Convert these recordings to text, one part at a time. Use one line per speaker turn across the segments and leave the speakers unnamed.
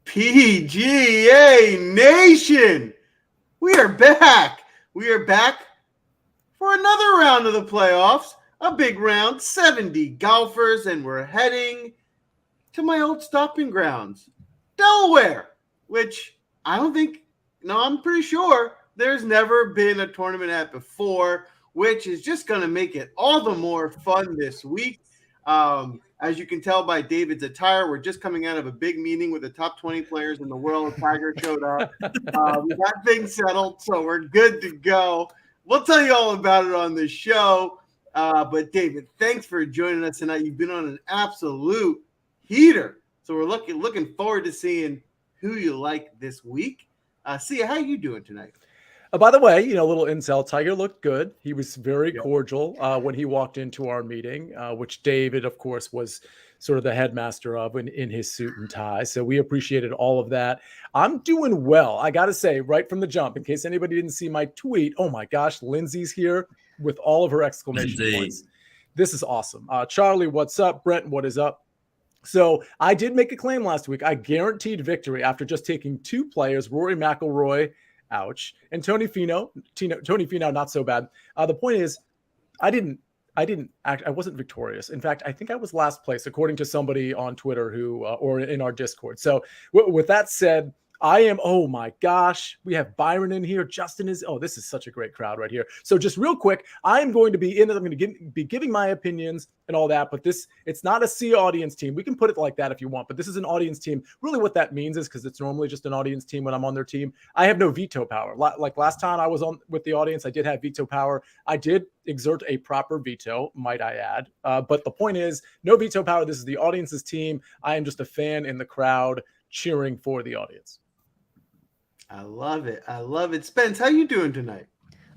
PGA Nation, we are back. We are back for another round of the playoffs, a big round, 70 golfers, and we're heading to my old stomping grounds, Delaware, which I'm pretty sure there's never been a tournament at before, which is just going to make it all the more fun this week. As you can tell by David's attire, we're just coming out of a big meeting with the top 20 players in the world. Tiger showed up. We got things settled, so we're good to go. We'll tell you all about it on the show. But David, thanks for joining us tonight. You've been on an absolute heater. So we're looking forward to seeing who you like this week. Sia, how are you doing tonight?
By the way, a little intel, Tiger looked good. He was very cordial when he walked into our meeting, which David, of course, was sort of the headmaster of in his suit and tie. So we appreciated all of that. I'm doing well. I got to say, right from the jump, in case anybody didn't see my tweet, oh my gosh, Lindsay's here with all of her exclamation points. This is awesome. Charlie, what's up? Brent, what is up? So I did make a claim last week. I guaranteed victory after just taking two players, Rory McIlroy, ouch, and Tony Finau, not so bad. The point is, I wasn't victorious. In fact, I think I was last place, according to somebody on Twitter or in our Discord. So with that said, I am, oh my gosh, we have Byron in here. Justin is, this is such a great crowd right here. So just real quick, I am going to be I'm going to be giving my opinions and all that, but it's not a C audience team. We can put it like that if you want, but this is an audience team. Really what that means is, because it's normally just an audience team when I'm on their team, I have no veto power. Like last time I was on with the audience, I did have veto power. I did exert a proper veto, might I add. But the point is, no veto power. This is the audience's team. I am just a fan in the crowd cheering for the audience.
I love it. I love it. Spence, how you doing tonight?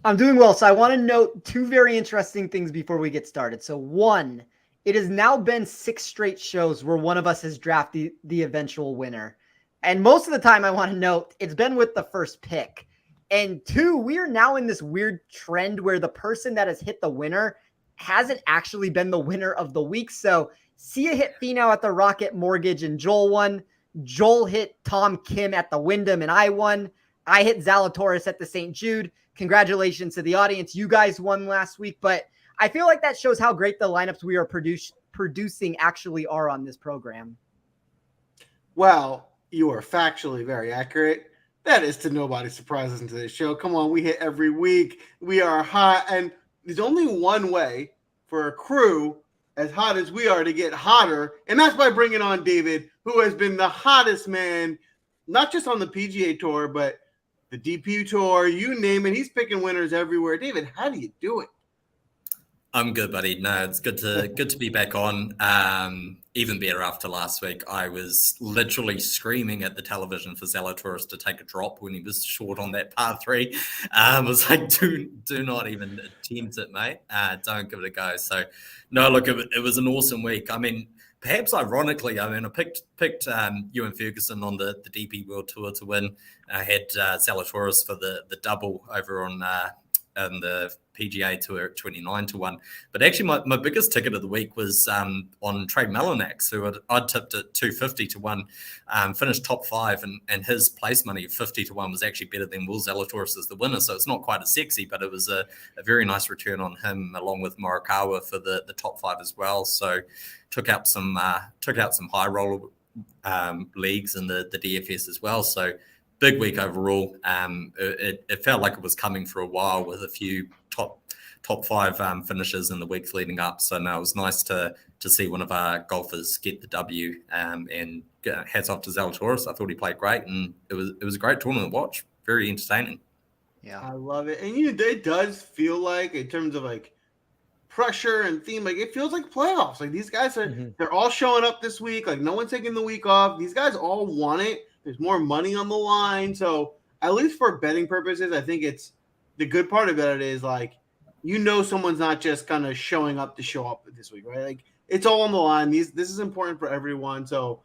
I'm doing well. So I want to note two very interesting things before we get started. So one, it has now been 6 straight shows where one of us has drafted the eventual winner. And most of the time I want to note it's been with the first pick. And two, we are now in this weird trend where the person that has hit the winner hasn't actually been the winner of the week. So Sia hit Finau at the Rocket Mortgage and Joel won. Joel hit Tom Kim at the Wyndham and I won. I hit Zalatoris at the St. Jude. Congratulations to the audience. You guys won last week, but I feel like that shows how great the lineups we are producing actually are on this program.
Well, you are factually very accurate. That is to nobody's surprise listening to this show. Come on, we hit every week. We are hot, and there's only one way for a crew as hot as we are to get hotter, and that's by bringing on David, who has been the hottest man, not just on the PGA Tour, but the DP Tour, you name it. He's picking winners everywhere. David, how do you do it?
I'm good, buddy. No, it's good to be back on. Even better after last week. I was literally screaming at the television for Zalatoris to take a drop when he was short on that par 3. I was like, do not even attempt it, mate. Don't give it a go. So, no, look, it was an awesome week. I mean, perhaps ironically, I picked Ewan Ferguson on the DP World Tour to win. I had Zalatoris for the double over on the PGA Tour at 29-1. But actually, my biggest ticket of the week was on Trey Mellanax, who I'd tipped at 250-1, finished top 5, and his place money of 50-1 was actually better than Will Zalatoris as the winner. So it's not quite as sexy, but it was a very nice return on him, along with Morikawa for the top 5 as well. So took out some high roller leagues in the DFS as well. So big week overall. It felt like it was coming for a while with a few top 5 finishes in the weeks leading up. So no, it was nice to see one of our golfers get the W. And hats off to Zalatoris. I thought he played great, and it was a great tournament to watch. Very entertaining.
Yeah, I love it. And it does feel like, in terms of like pressure and theme, like it feels like playoffs. Like these guys they're all showing up this week. Like no one's taking the week off. These guys all want it. There's more money on the line. So at least for betting purposes, I think it's the good part about it is like, someone's not just kind of showing up to show up this week, right? Like it's all on the line. This is important for everyone. So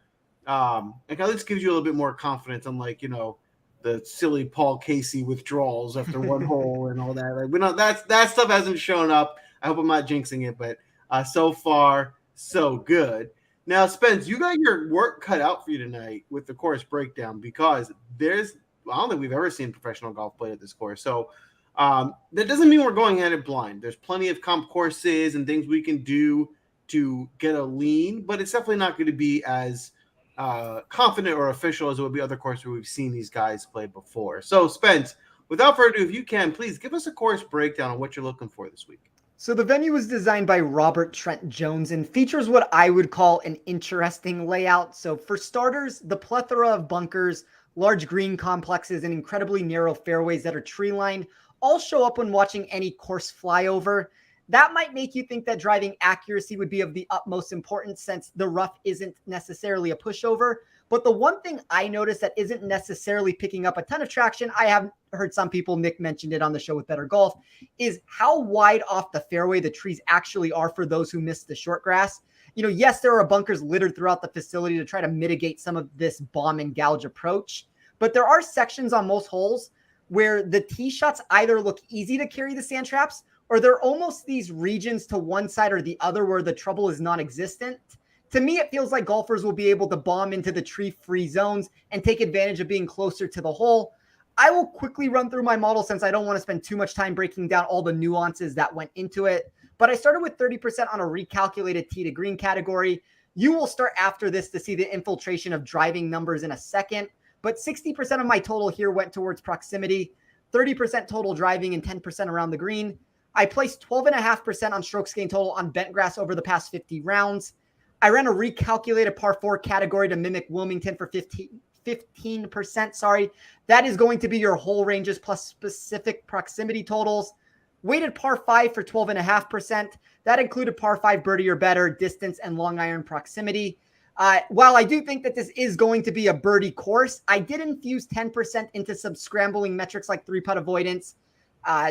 like at least gives you a little bit more confidence on like, the silly Paul Casey withdrawals after one hole and all that. Like we know that stuff hasn't shown up. I hope I'm not jinxing it, but so far so good. Now, Spence, you got your work cut out for you tonight with the course breakdown because I don't think we've ever seen professional golf played at this course. So that doesn't mean we're going at it blind. There's plenty of comp courses and things we can do to get a lean, but it's definitely not going to be as confident or official as it would be other courses where we've seen these guys play before. So, Spence, without further ado, if you can, please give us a course breakdown on what you're looking for this week.
So the venue was designed by Robert Trent Jones and features what I would call an interesting layout. So for starters, the plethora of bunkers, large green complexes, and incredibly narrow fairways that are tree-lined all show up when watching any course flyover. That might make you think that driving accuracy would be of the utmost importance since the rough isn't necessarily a pushover. But the one thing I noticed that isn't necessarily picking up a ton of traction, I have heard some people, Nick mentioned it on the show with Better Golf, is how wide off the fairway the trees actually are for those who missed the short grass. Yes, there are bunkers littered throughout the facility to try to mitigate some of this bomb and gouge approach, but there are sections on most holes where the tee shots either look easy to carry the sand traps or they're almost these regions to one side or the other where the trouble is non-existent. To me, it feels like golfers will be able to bomb into the tree-free zones and take advantage of being closer to the hole. I will quickly run through my model since I don't want to spend too much time breaking down all the nuances that went into it. But I started with 30% on a recalculated tee to green category. You will start after this to see the infiltration of driving numbers in a second. But 60% of my total here went towards proximity, 30% total driving, and 10% around the green. I placed 12.5% on strokes gained total on bent grass over the past 50 rounds. I ran a recalculated par 4 category to mimic Wilmington for 15%. That is going to be your hole ranges plus specific proximity totals. Weighted par 5 for 12.5%. That included par 5 birdie or better, distance, and long iron proximity. While I do think that this is going to be a birdie course, I did infuse 10% into some scrambling metrics like 3-putt avoidance,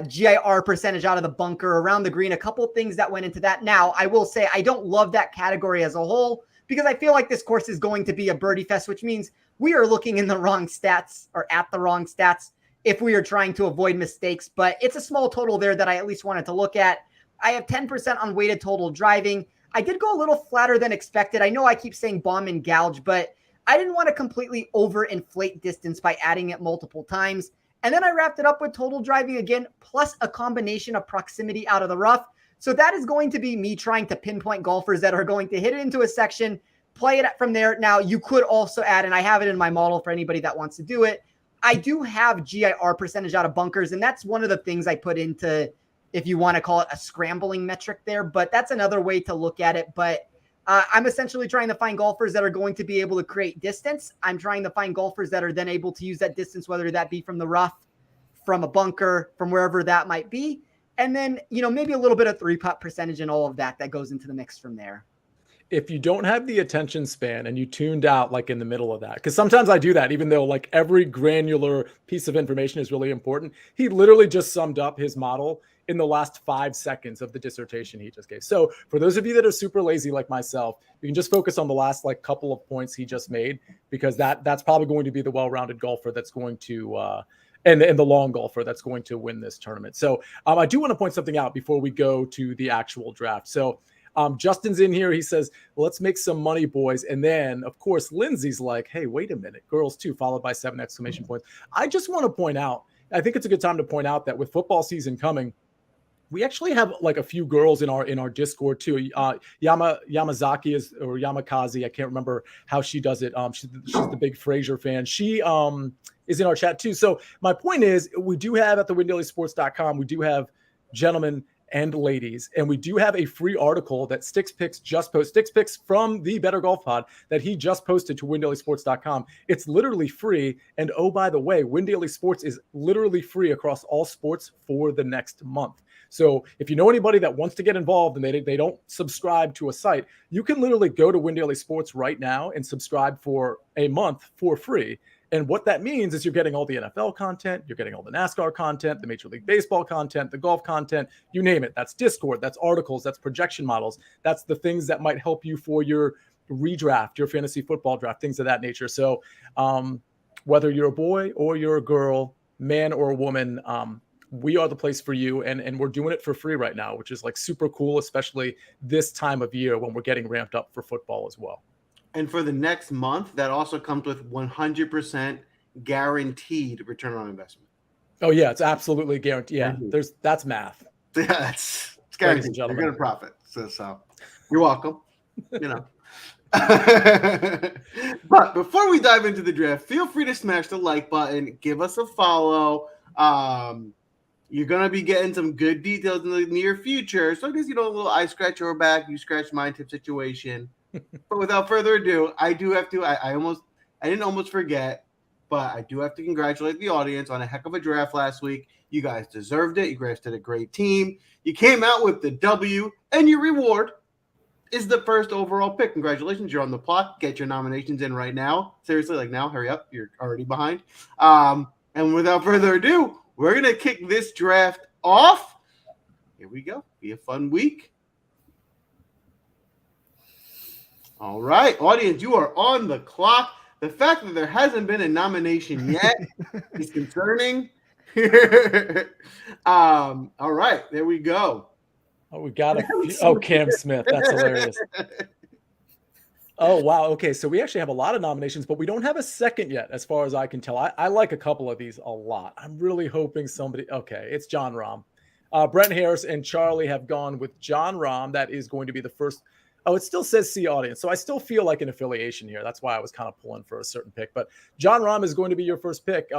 GIR percentage out of the bunker, around the green, a couple things that went into that. Now, I will say I don't love that category as a whole because I feel like this course is going to be a birdie fest, which means we are looking in the wrong stats or at the wrong stats if we are trying to avoid mistakes. But it's a small total there that I at least wanted to look at. I have 10% on weighted total driving. I did go a little flatter than expected. I know I keep saying bomb and gouge, but I didn't want to completely overinflate distance by adding it multiple times. And then I wrapped it up with total driving again, plus a combination of proximity out of the rough. So that is going to be me trying to pinpoint golfers that are going to hit it into a section, play it from there. Now, you could also add, and I have it in my model for anybody that wants to do it, I do have GIR percentage out of bunkers, and that's one of the things I put into, if you want to call it a scrambling metric there, but that's another way to look at it. But I'm essentially trying to find golfers that are going to be able to create distance. I'm trying to find golfers that are then able to use that distance, whether that be from the rough, from a bunker, from wherever that might be. And then, maybe a little bit of 3-putt percentage and all of that goes into the mix from there.
If you don't have the attention span and you tuned out like in the middle of that, because sometimes I do that, even though like every granular piece of information is really important, he literally just summed up his model in the last 5 seconds of the dissertation he just gave. So for those of you that are super lazy like myself, you can just focus on the last like couple of points he just made, because that's probably going to be the well-rounded golfer that's going to and the long golfer that's going to win this tournament. So I do want to point something out before we go to the actual draft. So Justin's in here. He says, let's make some money, boys. And then, of course, Lindsay's like, hey, wait a minute. Girls too, followed by 7 exclamation points. I just want to point out, I think it's a good time to point out that with football season coming, we actually have like a few girls in our Discord too. Yamazaki or Yamakazi. I can't remember how she does it. She's the big Frazier fan. She is in our chat too. So my point is, we do have at the WinDailySports.com, we do have gentlemen and ladies, and we do have a free article that Sticks Picks just posted. Sticks Picks from the Better Golf Pod that he just posted to WinDailySports.com. It's literally free. And oh, by the way, WinDaily Sports is literally free across all sports for the next month. So if you know anybody that wants to get involved and they don't subscribe to a site, you can literally go to WinDaily Sports right now and subscribe for a month for free. And what that means is you're getting all the NFL content, you're getting all the NASCAR content, the Major League Baseball content, the golf content, you name it. That's Discord, that's articles, that's projection models. That's the things that might help you for your redraft, your fantasy football draft, things of that nature. So whether you're a boy or you're a girl, man or a woman, we are the place for you. And we're doing it for free right now, which is like super cool, especially this time of year when we're getting ramped up for football as well.
And for the next month, that also comes with 100% guaranteed return on investment.
Oh yeah, it's absolutely guaranteed. Yeah, that's math.
Yeah, it's guaranteed. You're going to profit. So you're welcome. But before we dive into the draft, feel free to smash the like button, give us a follow. You're going to be getting some good details in the near future. So I guess, a little I scratch your back, you scratch mine type situation. But without further ado, I didn't almost forget, but I do have to congratulate the audience on a heck of a draft last week. You guys deserved it. You guys did a great team. You came out with the W, and your reward is the first overall pick. Congratulations. You're on the clock. Get your nominations in right now. Seriously, like now, hurry up. You're already behind. And without further ado, we're going to kick this draft off. Here we go. Be a fun week. All right, audience, you are on the clock. The fact that there hasn't been a nomination yet is concerning. All right, there we go.
Oh, we got Cam Smith. That's hilarious. Oh, wow. Okay, so we actually have a lot of nominations, but we don't have a second yet, as far as I can tell. I like a couple of these a lot. I'm really hoping somebody. Okay, it's John Rahm. Brent Harris and Charlie have gone with John Rahm. That is going to be the first. Oh, it still says C audience. So I still feel like an affiliation here. That's why I was kind of pulling for a certain pick. But John Rahm is going to be your first pick.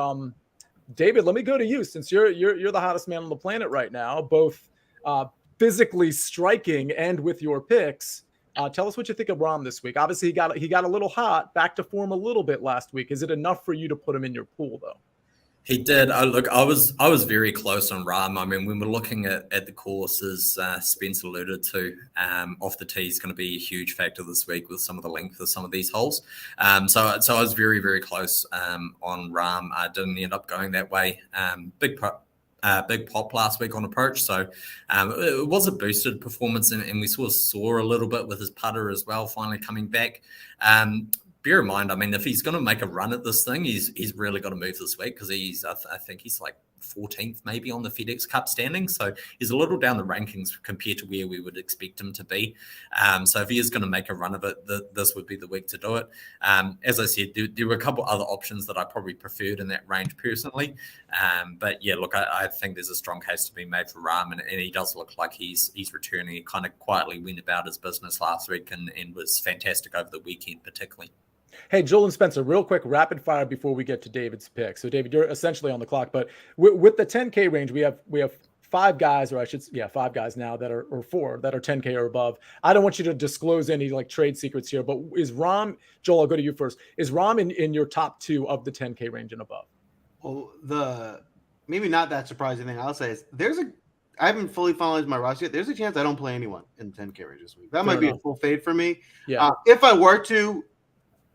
David, let me go to you since you're the hottest man on the planet right now, both physically striking and with your picks. Tell us what you think of Rahm this week. Obviously, he got a little hot, back to form a little bit last week. Is it enough for you to put him in your pool, though?
He did. Look, I was very close on Rahm. I mean, when we're looking at the courses, Spence alluded to, off the tee is going to be a huge factor this week with some of the length of some of these holes. So I was very, very close on Rahm. I didn't end up going that way. Big pop last week on approach. So it was a boosted performance, and we sort of saw a little bit with his putter as well, finally coming back. Bear in mind, I mean, if he's going to make a run at this thing, he's really got to move this week because I think he's like 14th maybe on the FedEx Cup standing. So he's a little down the rankings compared to where we would expect him to be. So if he is going to make a run of it, this would be the week to do it. As I said, there were a couple other options that I probably preferred in that range personally. But yeah, look, I think there's a strong case to be made for Rahm, and he does look like he's returning. He kind of quietly went about his business last week and was fantastic over the weekend particularly.
Hey, Joel and Spencer, real quick, rapid fire before we get to David's pick. So, David, you're essentially on the clock, but with the 10K range, we have 5 guys, or 5 guys now that are, or 4 that are 10K or above. I don't want you to disclose any like trade secrets here, but is Rahm, Joel, I'll go to you first. Is Rahm in your top 2 of the 10K range and above?
Well, the maybe not that surprising thing I'll say is I haven't fully finalized my roster yet. There's a chance I don't play anyone in 10K range this week. That might be a full fade for me.
Yeah.
If I were to,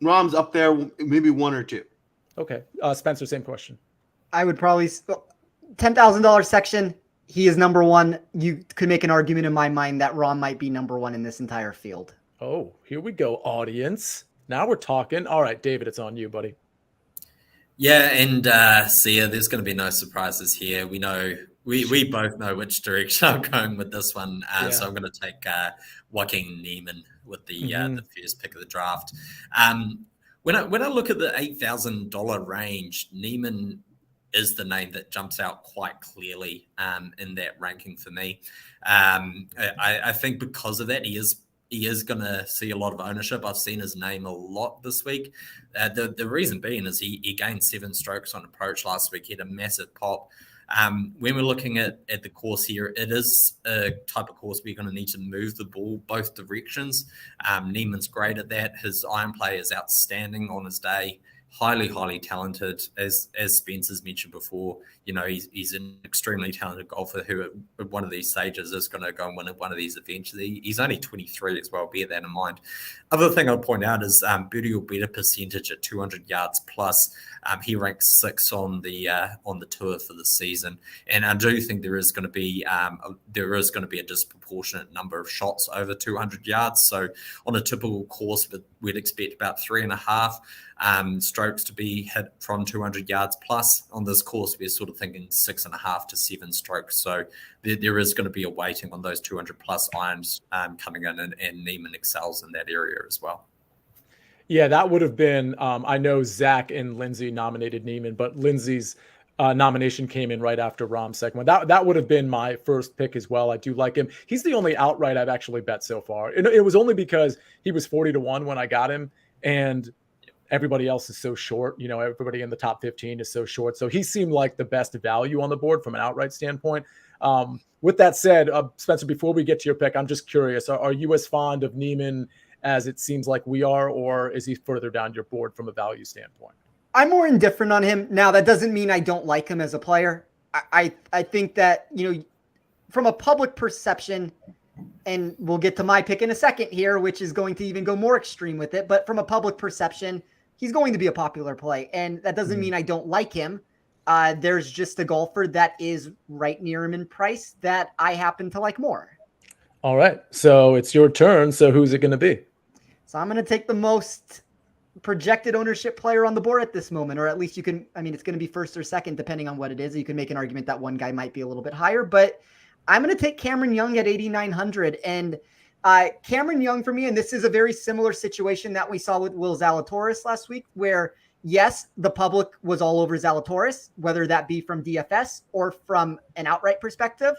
Rahm's up there, maybe 1 or 2.
Okay. Spencer, same question.
I would probably $10,000 section. He is number 1. You could make an argument in my mind that Rahm might be number 1 in this entire field.
Oh, here we go, audience. Now we're talking. All right, David, it's on you, buddy.
Yeah, and Sia, there's going to be no surprises here. We know we both know which direction I'm going with this one. So I'm going to take Joaquin Niemann with the first pick of the draft. When I look at the $8,000 range, Niemann is the name that jumps out quite clearly in that ranking for me. I think because of that, he is going to see a lot of ownership. I've seen his name a lot this week. The reason being is he gained 7 strokes on approach last week. He had a massive pop. When we're looking at the course here, it is a type of course where you're going to need to move the ball both directions. Niemann's great at that. His iron play is outstanding on his day. Highly, highly talented. As Spencer's mentioned before, he's an extremely talented golfer who at one of these stages is going to go and win at one of these events. He's only 23 as well, bear that in mind. Other thing I'll point out is birdie or better percentage at 200 yards plus. He ranks 6th on the tour for the season, and I do think there is going to be a disproportionate number of shots over 200 yards. So on a typical course, we'd expect about 3.5. strokes to be hit from 200 yards plus. On this course, we're sort of thinking 6.5 to 7 strokes. So there is going to be a weighting on those 200 plus irons coming in, and Neiman excels in that area as well.
Yeah, that would have been, I know Zach and Lindsay nominated Neiman, but Lindsay's nomination came in right after Rahm's second one. That would have been my first pick as well. I do like him. He's the only outright I've actually bet so far. It was only because he was 40-1 when I got him, and everybody else is so short. Everybody in the top 15 is so short. So he seemed like the best value on the board from an outright standpoint. With that said, Spencer, before we get to your pick, I'm just curious, are you as fond of Neiman as it seems like we are, or is he further down your board from a value standpoint?
I'm more indifferent on him. Now, that doesn't mean I don't like him as a player. I think that, from a public perception, and we'll get to my pick in a second here, which is going to even go more extreme with it, but from a public perception, he's going to be a popular play. And that doesn't mean I don't like him. There's just a golfer that is right near him in price that I happen to like more.
All right. So it's your turn. So who's it going to be?
So I'm going to take the most projected ownership player on the board at this moment, or at least it's going to be first or second, depending on what it is. You can make an argument that one guy might be a little bit higher, but I'm going to take Cameron Young at 8,900. And Cameron Young for me, and this is a very similar situation that we saw with Will Zalatoris last week, where yes, the public was all over Zalatoris, whether that be from DFS or from an outright perspective.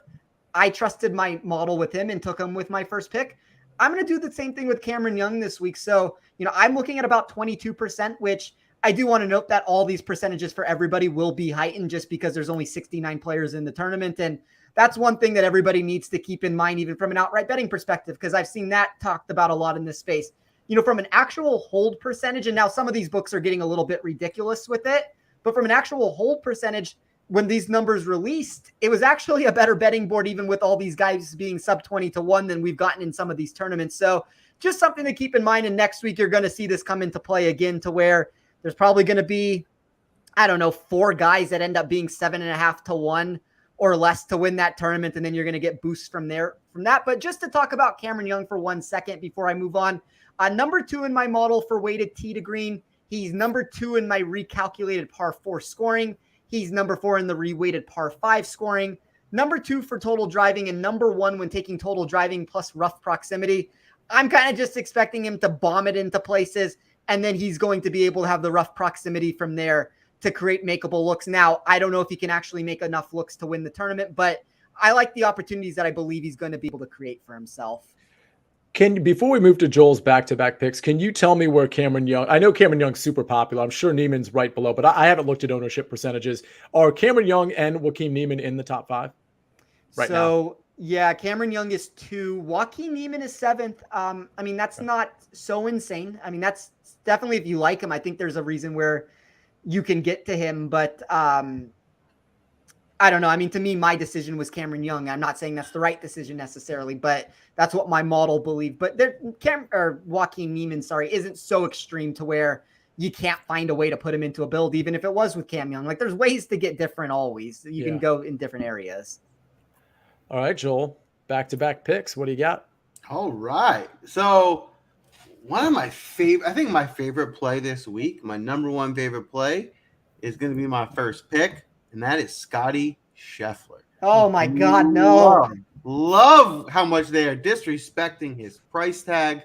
I trusted my model with him and took him with my first pick. I'm going to do the same thing with Cameron Young this week. So, I'm looking at about 22%, which I do want to note that all these percentages for everybody will be heightened just because there's only 69 players in the tournament. And that's one thing that everybody needs to keep in mind, even from an outright betting perspective, because I've seen that talked about a lot in this space. From an actual hold percentage, and now some of these books are getting a little bit ridiculous with it, but from an actual hold percentage, when these numbers released, it was actually a better betting board, even with all these guys being sub 20-1 than we've gotten in some of these tournaments. So just something to keep in mind. And next week, you're going to see this come into play again, to where there's probably going to be, 4 guys that end up being 7.5-1 or less to win that tournament. And then you're going to get boosts from that. But just to talk about Cameron Young for 1 second before I move on, number 2 in my model for weighted tee to green. He's number 2 in my recalculated par 4 scoring. He's number 4 in the reweighted par 5 scoring, number 2 for total driving, and number 1 when taking total driving plus rough proximity. I'm kind of just expecting him to bomb it into places, and then he's going to be able to have the rough proximity from there to create makeable looks. Now, I don't know if he can actually make enough looks to win the tournament, but I like the opportunities that I believe he's going to be able to create for himself.
Before we move to Joel's back-to-back picks, can you tell me where Cameron Young, I know Cameron Young's super popular. I'm sure Neiman's right below, but I haven't looked at ownership percentages. Are Cameron Young and Joaquin Neiman in the top 5 right now?
So, yeah, Cameron Young is 2. Joaquin Neiman is 7th. That's not so insane. That's definitely, if you like him, I think there's a reason where you can get to him, but I don't know. To me, my decision was Cameron Young. I'm not saying that's the right decision necessarily, but that's what my model believed. But Joaquin Neiman, isn't so extreme to where you can't find a way to put him into a build, even if it was with Cam Young. Like, there's ways to get different always. You can go in different areas.
All right, Joel, back-to-back picks. What do you got?
All right. So one of my favorite play this week, my number 1 favorite play, is going to be my first pick, and that is Scotty Scheffler.
Oh my God, no.
Love how much they are disrespecting his price tag.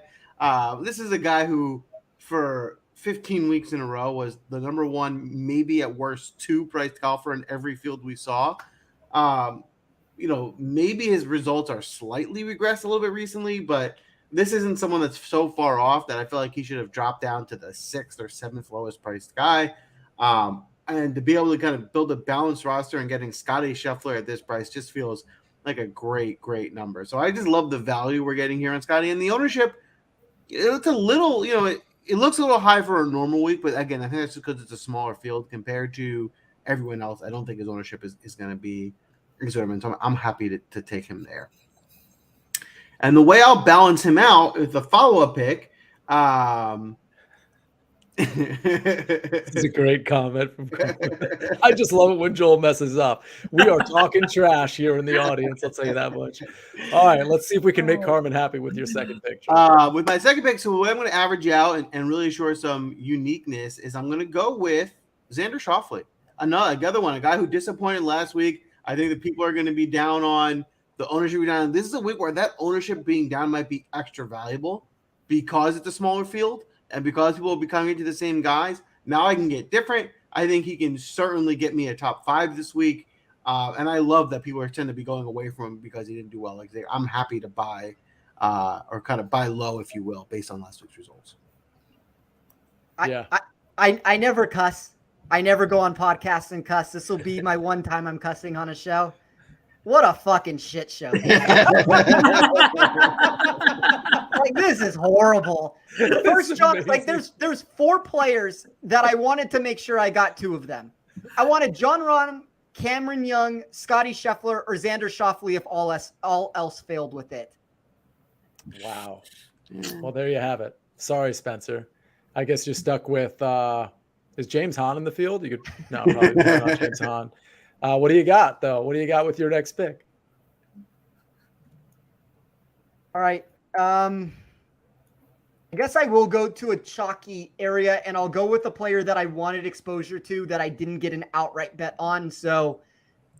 This is a guy who, for 15 weeks in a row, was the number 1, maybe at worst 2 priced golfer in every field we saw. Maybe his results are slightly regressed a little bit recently, but this isn't someone that's so far off that I feel like he should have dropped down to the 6th or 7th lowest priced guy. And to be able to kind of build a balanced roster and getting Scotty Scheffler at this price just feels like a great, great number. So I just love the value we're getting here on Scotty. And the ownership, it's a little, it looks a little high for a normal week. But again, I think that's because it's a smaller field compared to everyone else. I don't think his ownership is going to be exorbitant. So I'm happy to take him there. And the way I'll balance him out with the follow-up pick,
This is a great comment from Cole. I just love it when Joel messes up. We are talking trash here in the audience. I'll tell you that much. All right, let's see if we can make Carmen happy with your second pick.
With my second pick, so the way I'm going to average you out and really show some uniqueness is I'm going to go with Xander Schauffele. Another one, a guy who disappointed last week. I think that people are going to be down on the ownership down. This is a week where that ownership being down might be extra valuable because it's a smaller field. And because people will be coming into the same guys, now I can get different. I think he can certainly get me a top 5 this week. And I love that people tend to be going away from him because he didn't do well. I'm happy to buy or kind of buy low, if you will, based on last week's results.
I never cuss. I never go on podcasts and cuss. This will be my one time I'm cussing on a show. What a fucking shit show. Like, this is horrible. First, John, like there's 4 players that I wanted to make sure I got 2 of them. I wanted John Rahm, Cameron Young, Scotty Scheffler, or Xander Schauffele if all else failed with it.
Wow. Well, there you have it. Sorry, Spencer. I guess you're stuck with is James Hahn in the field? You could no, probably not James Hahn. What do you got, though? What do you got with your next pick?
All right. I guess I will go to a chalky area, and I'll go with a player that I wanted exposure to that I didn't get an outright bet on. So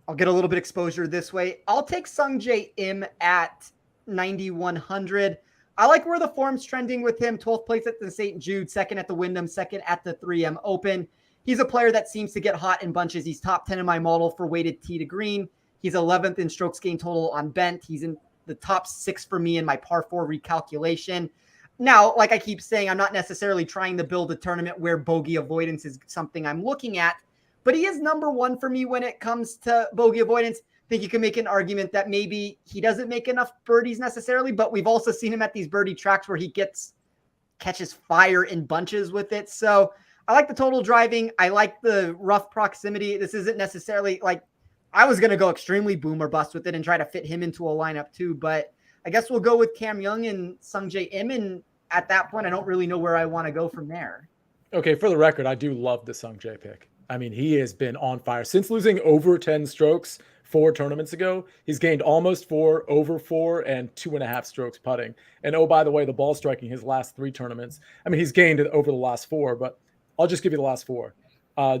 I'll get a little bit exposure this way. I'll take Sungjae Im at 9,100. I like where the form's trending with him. 12th place at the St. Jude, 2nd at the Wyndham, 2nd at the 3M Open. He's a player that seems to get hot in bunches. He's top 10 in my model for weighted tee to green. He's 11th in strokes gained total on bent. He's in the top 6 for me in my par 4 recalculation. Now, like I keep saying, I'm not necessarily trying to build a tournament where bogey avoidance is something I'm looking at, but he is number 1 for me when it comes to bogey avoidance. I think you can make an argument that maybe he doesn't make enough birdies necessarily, but we've also seen him at these birdie tracks where he catches fire in bunches with it. So I like the total driving. I like the rough proximity. This isn't necessarily like I was going to go extremely boom or bust with it and try to fit him into a lineup too, but I guess we'll go with Cam Young and Sungjae Im, and at that point, I don't really know where I want to go from there.
Okay, for the record, I do love the Sungjae pick. I mean, he has been on fire. Since losing over 10 strokes 4 tournaments ago, he's gained almost 4, over 4, and 2.5 strokes putting. And oh, by the way, the ball striking his last 3 tournaments. I mean, he's gained it over the last 4, but I'll just give you the last 4.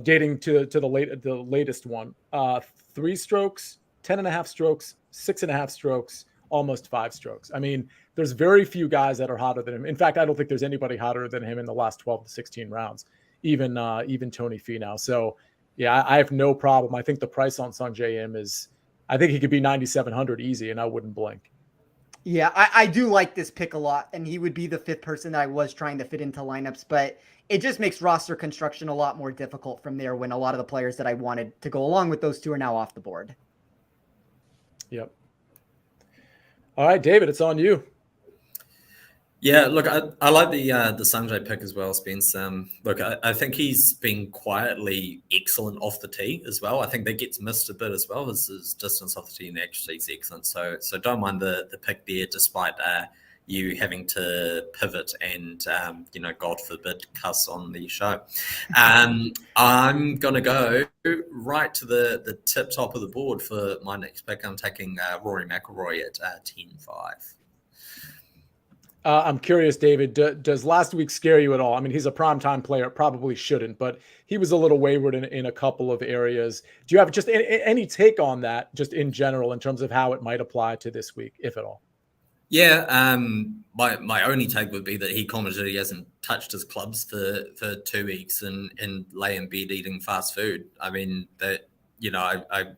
Dating to the latest one. 3 strokes, 10.5 strokes, 6.5 strokes, almost 5 strokes. I mean, there's very few guys that are hotter than him. In fact, I don't think there's anybody hotter than him in the last 12 to 16 rounds, even Tony Finau. So, yeah, I have no problem. I think the price on Sungjae Im is, I think he could be 9,700 easy, and I wouldn't blink.
Yeah, I do like this pick a lot, and he would be the 5th person that I was trying to fit into lineups, but it just makes roster construction a lot more difficult from there when a lot of the players that I wanted to go along with those 2 are now off the board.
Yep. All right, David, it's on you.
Yeah, look, I like the Sungjae pick as well, Spence. Look, I think he's been quietly excellent off the tee as well. I think that gets missed a bit as well. His distance off the tee and actually is excellent. So don't mind the pick there, despite you having to pivot and God forbid, cuss on the show. I'm gonna go right to the tip top of the board for my next pick. I'm taking Rory McIlroy at 10-5.
I'm curious, David, does last week scare you at all? I mean, he's a primetime player, probably shouldn't, but he was a little wayward in a couple of areas. Do you have just any take on that, just in general, in terms of how it might apply to this week, if at all?
Yeah, my only take would be that he commented he hasn't touched his clubs for 2 weeks and lay in bed eating fast food. I mean, that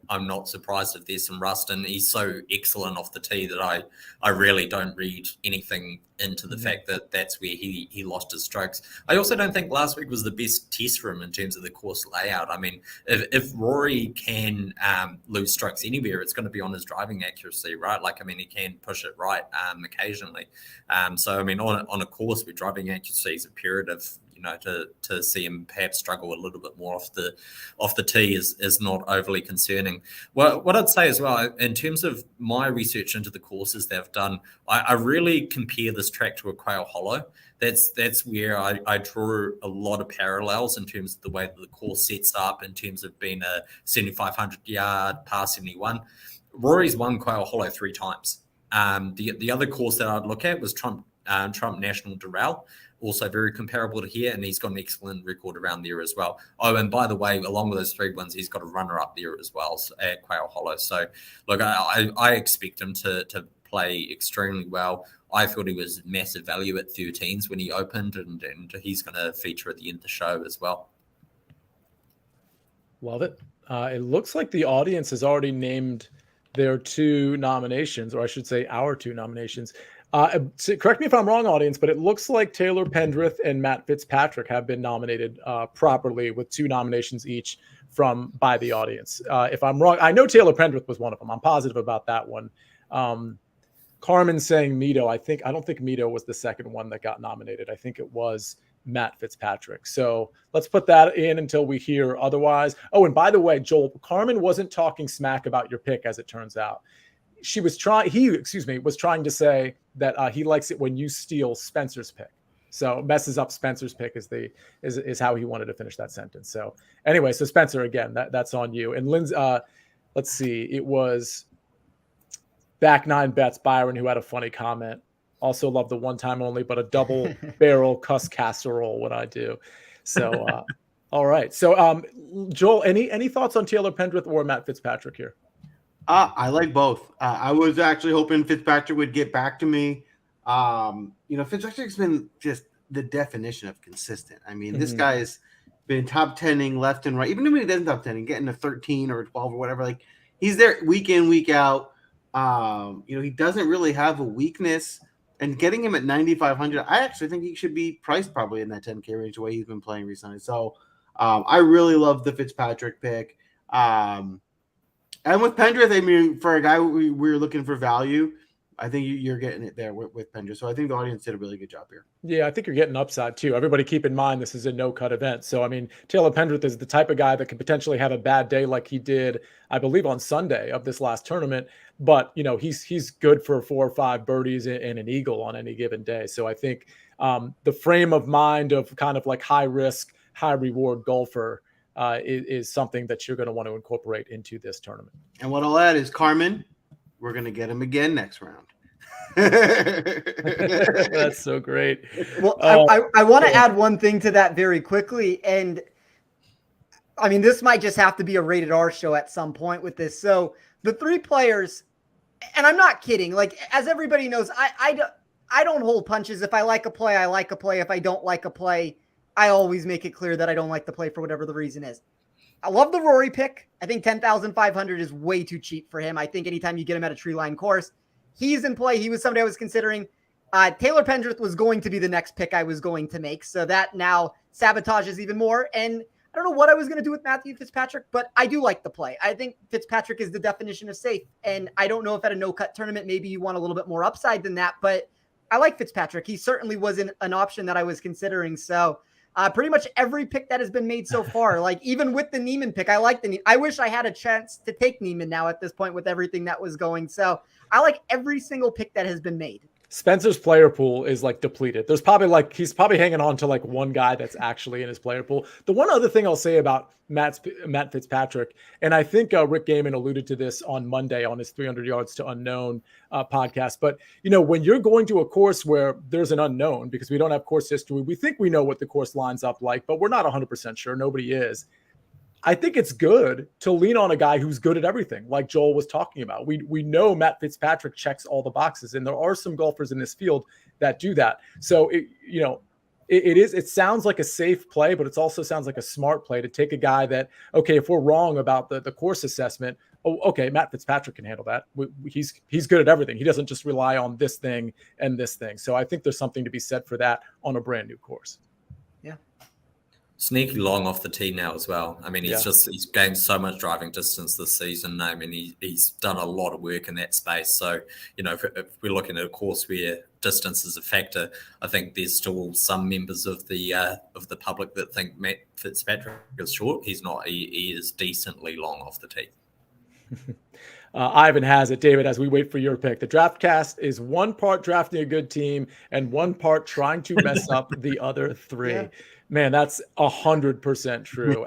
I'm not surprised if there's some rust, and he's so excellent off the tee that I really don't read anything into the fact that that's where he lost his strokes. I also don't think last week was the best test for him in terms of the course layout. I mean, if Rory can lose strokes anywhere, it's going to be on his driving accuracy, right? Like, I mean, he can push it right occasionally. So, I mean, on a course where driving accuracy is a period of to see him perhaps struggle a little bit more off the tee is not overly concerning. Well, what I'd say as well, in terms of my research into the courses they've done, I really compare this track to a Quail Hollow. That's where I draw a lot of parallels in terms of the way that the course sets up, in terms of being a 7,500 yard par 71. Rory's won Quail Hollow 3 times. The other course that I'd look at was Trump National Doral, also very comparable to here, and he's got an excellent record around there as well. Oh, and by the way, along with those 3 wins, he's got a runner up there as well at Quail Hollow. So, look, I expect him to play extremely well. I thought he was massive value at 13s when he opened, and he's going to feature at the end of the show as well.
Love it. It looks like the audience has already named their 2 nominations, or I should say our 2 nominations. Correct me if I'm wrong, audience, but it looks like Taylor Pendrith and Matt Fitzpatrick have been nominated properly, with 2 nominations each by the audience. If I'm wrong, I know Taylor Pendrith was one of them. I'm positive about that one. Carmen saying Mito. I don't think Mito was the second one that got nominated. I think it was Matt Fitzpatrick. So let's put that in until we hear otherwise. Oh, and by the way, Joel, Carmen wasn't talking smack about your pick, as it turns out. He was trying to say that he likes it when you steal Spencer's pick. So messes up Spencer's pick is how he wanted to finish that sentence. So anyway, so Spencer, again, that's on you. And Lynn's, let's see, it was Back 9 Bets Byron who had a funny comment. Also love the one time only, but a double barrel cuss casserole when I do. So, all right. So, Joel, any thoughts on Taylor Pendrith or Matt Fitzpatrick here?
I like both. I was actually hoping Fitzpatrick would get back to me. Fitzpatrick's been just the definition of consistent. I mean, this guy's been top 10ing left and right. Even when he doesn't top 10, getting a 13 or a 12 or whatever, like he's there week in, week out. He doesn't really have a weakness. And getting him at 9,500, I actually think he should be priced probably in that 10K range the way he's been playing recently. So I really love the Fitzpatrick pick. And with Pendrith, I mean, for a guy we're looking for value, I think you're getting it there with Pendrith. So I think the audience did a really good job here.
Yeah, I think you're getting upside too. Everybody keep in mind this is a no-cut event. So, I mean, Taylor Pendrith is the type of guy that could potentially have a bad day like he did, I believe, on Sunday of this last tournament. But, he's good for 4 or 5 birdies and an eagle on any given day. So I think the frame of mind of kind of like high-risk, high-reward golfer is something that you're going to want to incorporate into this tournament.
And what I'll add is, Carmen, we're going to get him again next round.
That's so great.
Well, I want to add one thing to that very quickly. And I mean, this might just have to be a rated R show at some point with this. So the 3 players, and I'm not kidding. Like, as everybody knows, I don't hold punches. If I like a play, I like a play. If I don't like a play, I always make it clear that I don't like the play for whatever the reason is. I love the Rory pick. I think 10,500 is way too cheap for him. I think anytime you get him at a tree line course, he's in play. He was somebody I was considering. Taylor Pendrith was going to be the next pick I was going to make. So that now sabotages even more. And I don't know what I was going to do with Matthew Fitzpatrick, but I do like the play. I think Fitzpatrick is the definition of safe. And I don't know if at a no-cut tournament, maybe you want a little bit more upside than that, but I like Fitzpatrick. He certainly wasn't an option that I was considering. So pretty much every pick that has been made so far, like even with the Neiman pick, I like I wish I had a chance to take Neiman now at this point with everything that was going. So I like every single pick that has been made.
Spencer's player pool is like depleted. There's probably he's probably hanging on to like one guy that's actually in his player pool. The one other thing I'll say about Matt Fitzpatrick, and I think Rick Gaiman alluded to this on Monday on his 300 Yards to Unknown podcast. But, when you're going to a course where there's an unknown, because we don't have course history, we think we know what the course lines up like, but we're not 100% sure. Nobody is. I think it's good to lean on a guy who's good at everything, like Joel was talking about. We know Matt Fitzpatrick checks all the boxes, and there are some golfers in this field that do that. So, it sounds like a safe play, but it also sounds like a smart play to take a guy that, okay, if we're wrong about the course assessment, okay, Matt Fitzpatrick can handle that. He's good at everything. He doesn't just rely on this thing and this thing. So I think there's something to be said for that on a brand new course.
Yeah.
Sneaky long off the tee now as well. I mean, he's gained so much driving distance this season. I mean, he's done a lot of work in that space. So, if we're looking at a course where distance is a factor, I think there's still some members of the public that think Matt Fitzpatrick is short. He's not. He is decently long off the tee.
Ivan has it. David, as we wait for your pick, the DraftCast is one part drafting a good team and one part trying to mess up the other three. Yeah. Man, that's 100% true,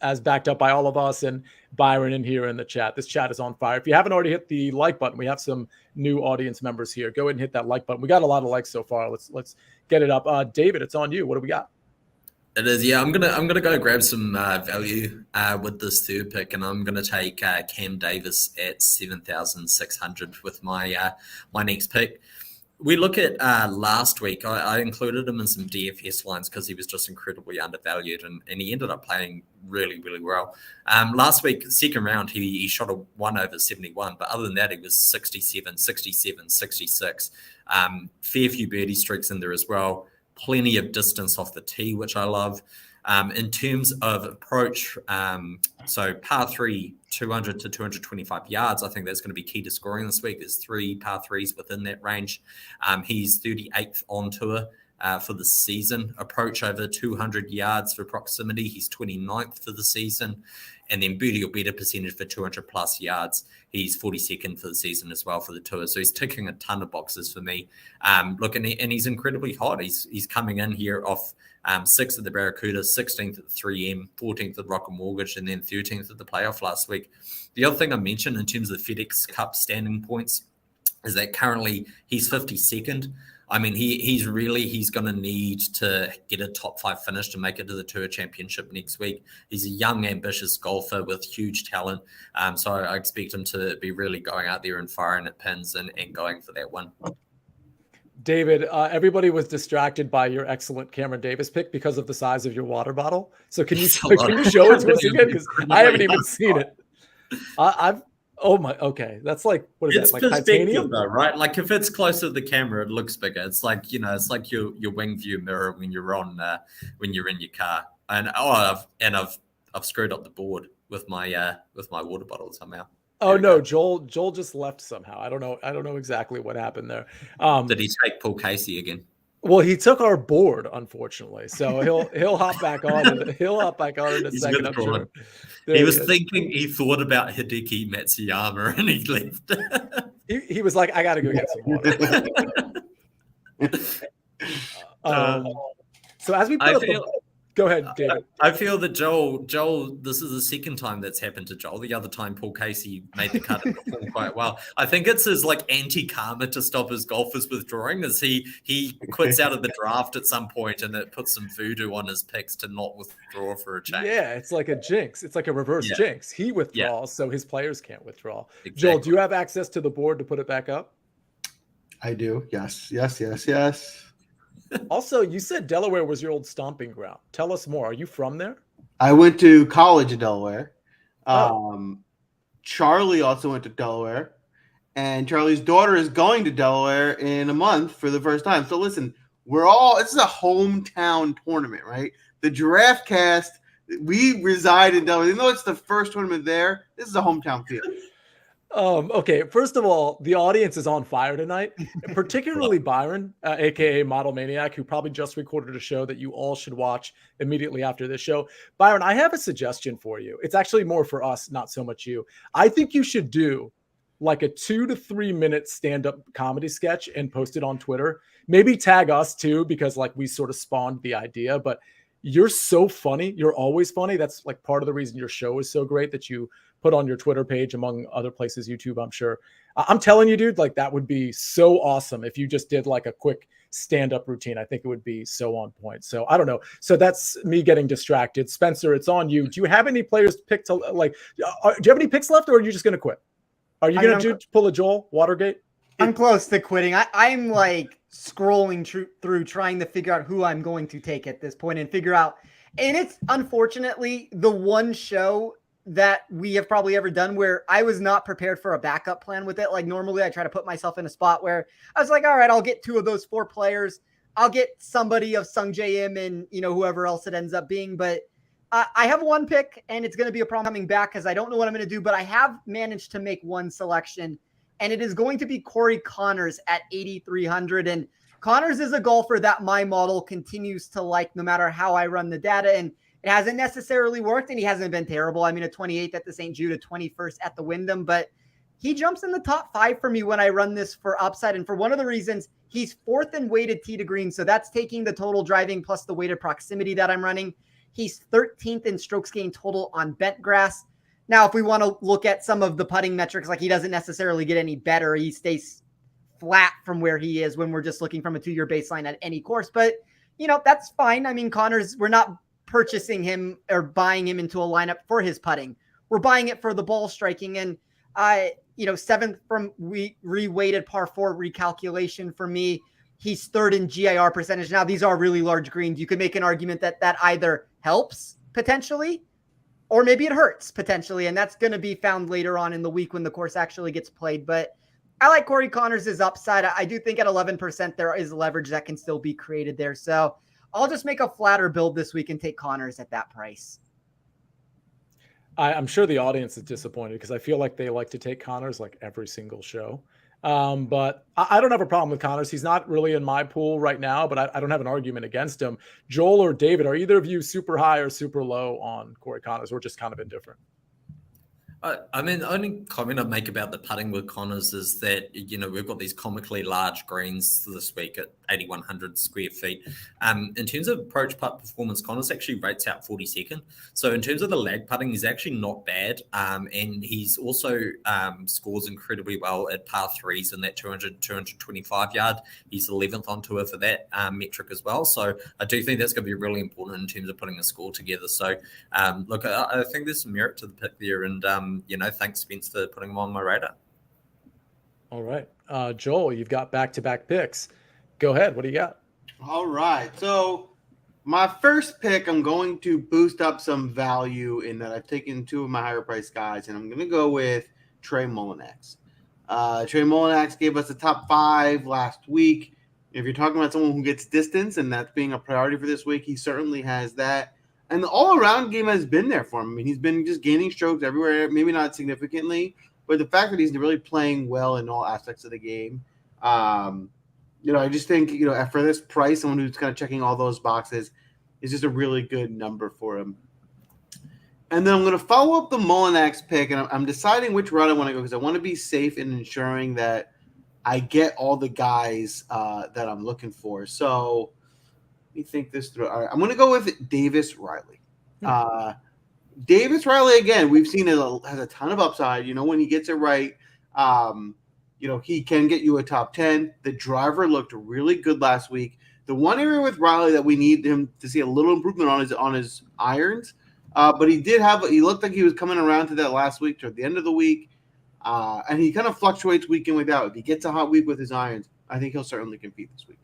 as backed up by all of us and Byron in here in the chat. This chat is on fire. If you haven't already hit the like button, we have some new audience members here. Go ahead and hit that like button. We got a lot of likes so far. Let's get it up. David, it's on you. What do we got?
It is, yeah. I'm gonna go grab some value with this third pick, and I'm gonna take Cam Davis at 7,600 with my next pick. We look at last week. I included him in some DFS lines because he was just incredibly undervalued, and he ended up playing really, really well. Last week, second round, he shot a 1 over 71, but other than that, he was 67, 67, 66. Fair few birdie streaks in there as well. Plenty of distance off the tee, which I love. In terms of approach, so par 3, 200 to 225 yards, I think that's going to be key to scoring this week. There's 3 par 3s within that range. He's 38th on tour for the season. Approach over 200 yards for proximity, he's 29th for the season. And then birdie or better percentage for 200 plus yards. He's 42nd for the season as well for the tour. So he's ticking a ton of boxes for me. And he's incredibly hot. He's coming in here off 6th at the Barracuda, 16th at the 3M, 14th at Rocket Mortgage, and then 13th at the playoff last week. The other thing I mentioned in terms of the FedEx Cup standing points is that currently he's 52nd. I mean, he's going to need to get a top 5 finish to make it to the Tour Championship next week. He's a young, ambitious golfer with huge talent. So I expect him to be really going out there and firing at pins and going for that win.
David, everybody was distracted by your excellent Cameron Davis pick because of the size of your water bottle. So can you show it to us again? Because I haven't even seen it. Oh my, okay. That's like, what is that? Like titanium?
Though, right? Like if it's closer to the camera, it looks bigger. It's like, it's like your wing view mirror when you're when you're in your car. And I've screwed up the board with my water bottle somehow.
Oh no, Joel just left somehow. I don't know exactly what happened there.
Did he take Paul Casey again?
Well, he took our board, unfortunately. So he'll hop back on. He'll hop back on in a second. I'm sure.
He thought about Hideki Matsuyama and he left.
he was like, I got to go get some water. So as we put go ahead, David.
I feel that Joel, this is the second time that's happened to Joel. The other time, Paul Casey made the cut and performed quite well. I think it's his anti-karma to stop his golfers withdrawing, as he quits out of the draft at some point, and it puts some voodoo on his picks to not withdraw for a change.
Yeah, it's like a jinx. It's like a reverse jinx. He withdraws, so his players can't withdraw. Exactly. Joel, do you have access to the board to put it back up?
I do. Yes.
Also, you said Delaware was your old stomping ground. Tell us more. Are you from there?
I went to college in Delaware. Charlie also went to Delaware. And Charlie's daughter is going to Delaware in a month for the first time. So listen, this is a hometown tournament, right? The DraftCast, we reside in Delaware. Even though it's the first tournament there, this is a hometown feel.
Okay, first of all, the audience is on fire tonight, particularly Byron, aka Model Maniac, who probably just recorded a show that you all should watch immediately after this show. Byron, I have a suggestion for you. It's actually more for us, not so much you. I think you should do like a 2 to 3 minute stand-up comedy sketch and post it on Twitter. Maybe tag us too, because we sort of spawned the idea, but you're so funny. You're always funny. That's part of the reason your show is so great that you put on your Twitter page, among other places, YouTube, I'm sure. I'm telling you, dude, that would be so awesome if you just did a quick stand-up routine. I think it would be so on point. So I don't know. So that's me getting distracted. Spencer, it's on you. Do you have any players picked to do you have any picks left, or are you just going to quit? Are you going to pull a Joel Watergate?
I'm close to quitting. I'm scrolling through trying to figure out who I'm going to take at this point and figure out. And it's unfortunately the one show that we have probably ever done where I was not prepared for a backup plan with it. Normally I try to put myself in a spot where I was like, all right, I'll get 2 of those 4 players. I'll get somebody of Sung J M and, whoever else it ends up being. But I have one pick, and it's going to be a problem coming back because I don't know what I'm going to do. But I have managed to make one selection, and it is going to be Corey Connors at 8,300. And Connors is a golfer that my model continues to like no matter how I run the data. And it hasn't necessarily worked, and he hasn't been terrible. I mean, a 28th at the St. Jude, a 21st at the Wyndham, but he jumps in the top 5 for me when I run this for upside. And for one of the reasons, he's 4th in weighted tee to green. So that's taking the total driving plus the weighted proximity that I'm running. He's 13th in strokes gained total on bent grass. Now, if we want to look at some of the putting metrics, like he doesn't necessarily get any better. He stays flat from where he is when we're just looking from a 2-year baseline at any course. But, that's fine. I mean, Connors, we're not purchasing him or buying him into a lineup for his putting. We're buying it for the ball striking. And 7th from reweighted par 4 recalculation for me. He's 3rd in GIR percentage. Now, these are really large greens. You could make an argument that either helps potentially, or maybe it hurts potentially. And that's going to be found later on in the week when the course actually gets played. But I like Corey Connors' upside. I do think at 11%, there is leverage that can still be created there. So I'll just make a flatter build this week and take Connors at that price.
I'm sure the audience is disappointed because I feel like they like to take Connors like every single show. But I don't have a problem with Connors. He's not really in my pool right now, but I don't have an argument against him. Joel or David, are either of you super high or super low on Corey Connors, or just kind of indifferent?
I mean, the only comment I'd make about the putting with Connors is that, we've got these comically large greens this week at 8,100 square feet. In terms of approach putt performance, Connors actually rates out 42nd. So in terms of the lag putting, he's actually not bad. And he's also scores incredibly well at par 3s in that 200, 225 yard. He's 11th on tour for that metric as well. So I do think that's going to be really important in terms of putting a score together. So look, I think there's some merit to the pick there. And, thanks, Spence, for putting them on my radar.
All right. Joel, you've got back-to-back picks. Go ahead. What do you got?
All right. So my first pick, I'm going to boost up some value in that I've taken 2 of my higher price guys, and I'm going to go with Trey Mullinax. Trey Mullinax gave us the top 5 last week. If you're talking about someone who gets distance and that's being a priority for this week, he certainly has that. And the all-around game has been there for him. I mean, he's been just gaining strokes everywhere, maybe not significantly, but the fact that he's really playing well in all aspects of the game, I just think, for this price, someone who's kind of checking all those boxes is just a really good number for him. And then I'm going to follow up the Mullinax pick, and I'm deciding which route I want to go because I want to be safe in ensuring that I get all the guys that I'm looking for. So let me think this through. All right, I'm going to go with Davis Riley. Davis Riley, again, we've seen it has a ton of upside. When he gets it right, he can get you a top 10. The driver looked really good last week. The one area with Riley that we need him to see a little improvement on his irons. But he looked like he was coming around to that last week toward the end of the week. And he kind of fluctuates week in, week out. If he gets a hot week with his irons, I think he'll certainly compete this week.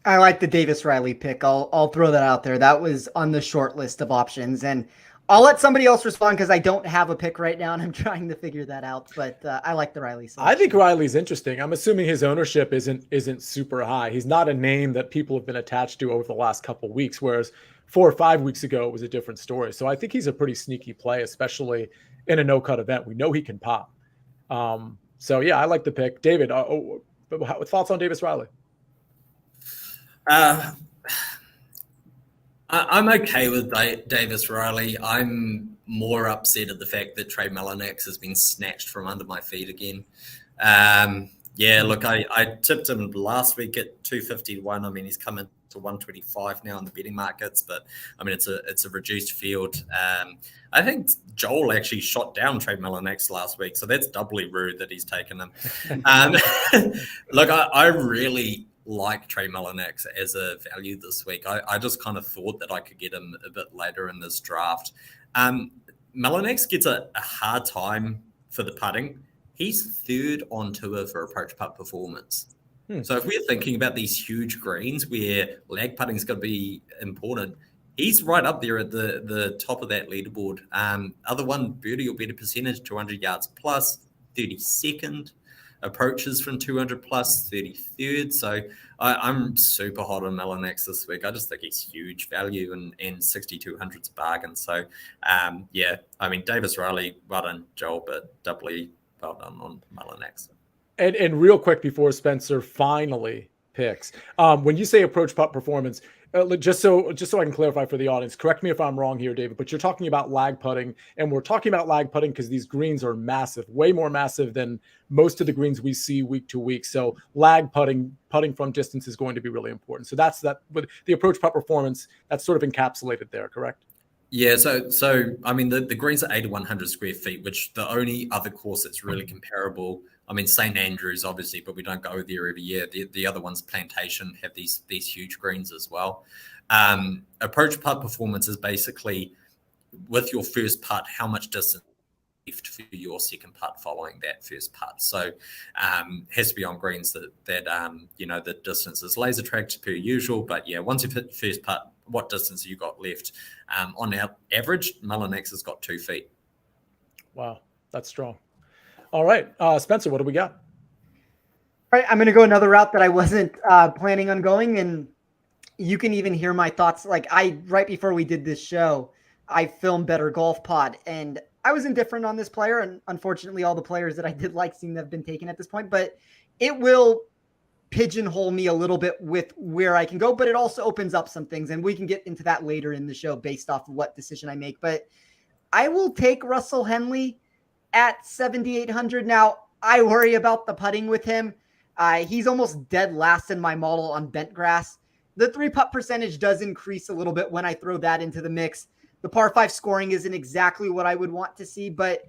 I like the Davis Riley pick. I'll throw that out there. That was on the short list of options, and I'll let somebody else respond because I don't have a pick right now and I'm trying to figure that out. But I like the Riley selection.
I think Riley's interesting. I'm assuming his ownership isn't super high. He's not a name that people have been attached to over the last couple of weeks, whereas 4 or 5 weeks ago it was a different story. So I think he's a pretty sneaky play, especially in a no-cut event. We know he can pop. So yeah, I like the pick. David, thoughts on Davis Riley?
I'm okay with Davis Riley. I'm more upset at the fact that Trey Mullinax has been snatched from under my feet again. Look, I tipped him last week at 251. I mean, he's come in to 125 now in the betting markets, but I mean, it's a reduced field. I think Joel actually shot down Trey Mullinax last week, so that's doubly rude that he's taken him. Look, I really like Trey Mullinax as a value this week. I just kind of thought that I could get him a bit later in this draft. Mullinax gets a hard time for the putting. He's 3rd on tour for approach putt performance. So if we're thinking about these huge greens where lag putting is going to be important, he's right up there at the top of that leaderboard. Other one, birdie or better percentage, 200 yards plus, 32nd. approaches from 200 plus, 33rd. So I'm super hot on Melanex this week. I just think he's huge value, and 6,200's a bargain. So yeah, I mean, Davis Riley, well done, Joel, but doubly well done on Melanex.
And real quick before Spencer finally picks, when you say approach putt performance, just so I can clarify for the audience, correct me if I'm wrong here, David, but you're talking about lag putting, and we're talking about lag putting because these greens are massive, way more massive than most of the greens we see week to week. So lag putting from distance is going to be really important. So that's that with the approach putt performance, that's sort of encapsulated there, correct?
Yeah, so I mean the greens are 8,100 square feet, which the only other course that's really comparable, I mean St Andrews obviously, but we don't go there every year. The other ones, Plantation, have these huge greens as well. Approach putt performance is basically with your first putt, how much distance left for your second putt following that first putt. So has to be on greens that the distance is laser tracked per usual. But yeah, once you've hit the first putt, what distance have you got left? On average, Melanex has got 2 feet.
Wow, that's strong. All right, Spencer, what do we got?
All right, I'm going to go another route that I wasn't planning on going, and you can even hear my thoughts. Like right before we did this show, I filmed Better Golf Pod, and I was indifferent on this player, and unfortunately, all the players that I did like seem to have been taken at this point. But it will pigeonhole me a little bit with where I can go, but it also opens up some things, and we can get into that later in the show based off of what decision I make. But I will take Russell Henley at 7,800. Now, I worry about the putting with him. He's almost dead last in my model on bent grass. The 3-putt percentage does increase a little bit when I throw that into the mix. The par 5 scoring isn't exactly what I would want to see, but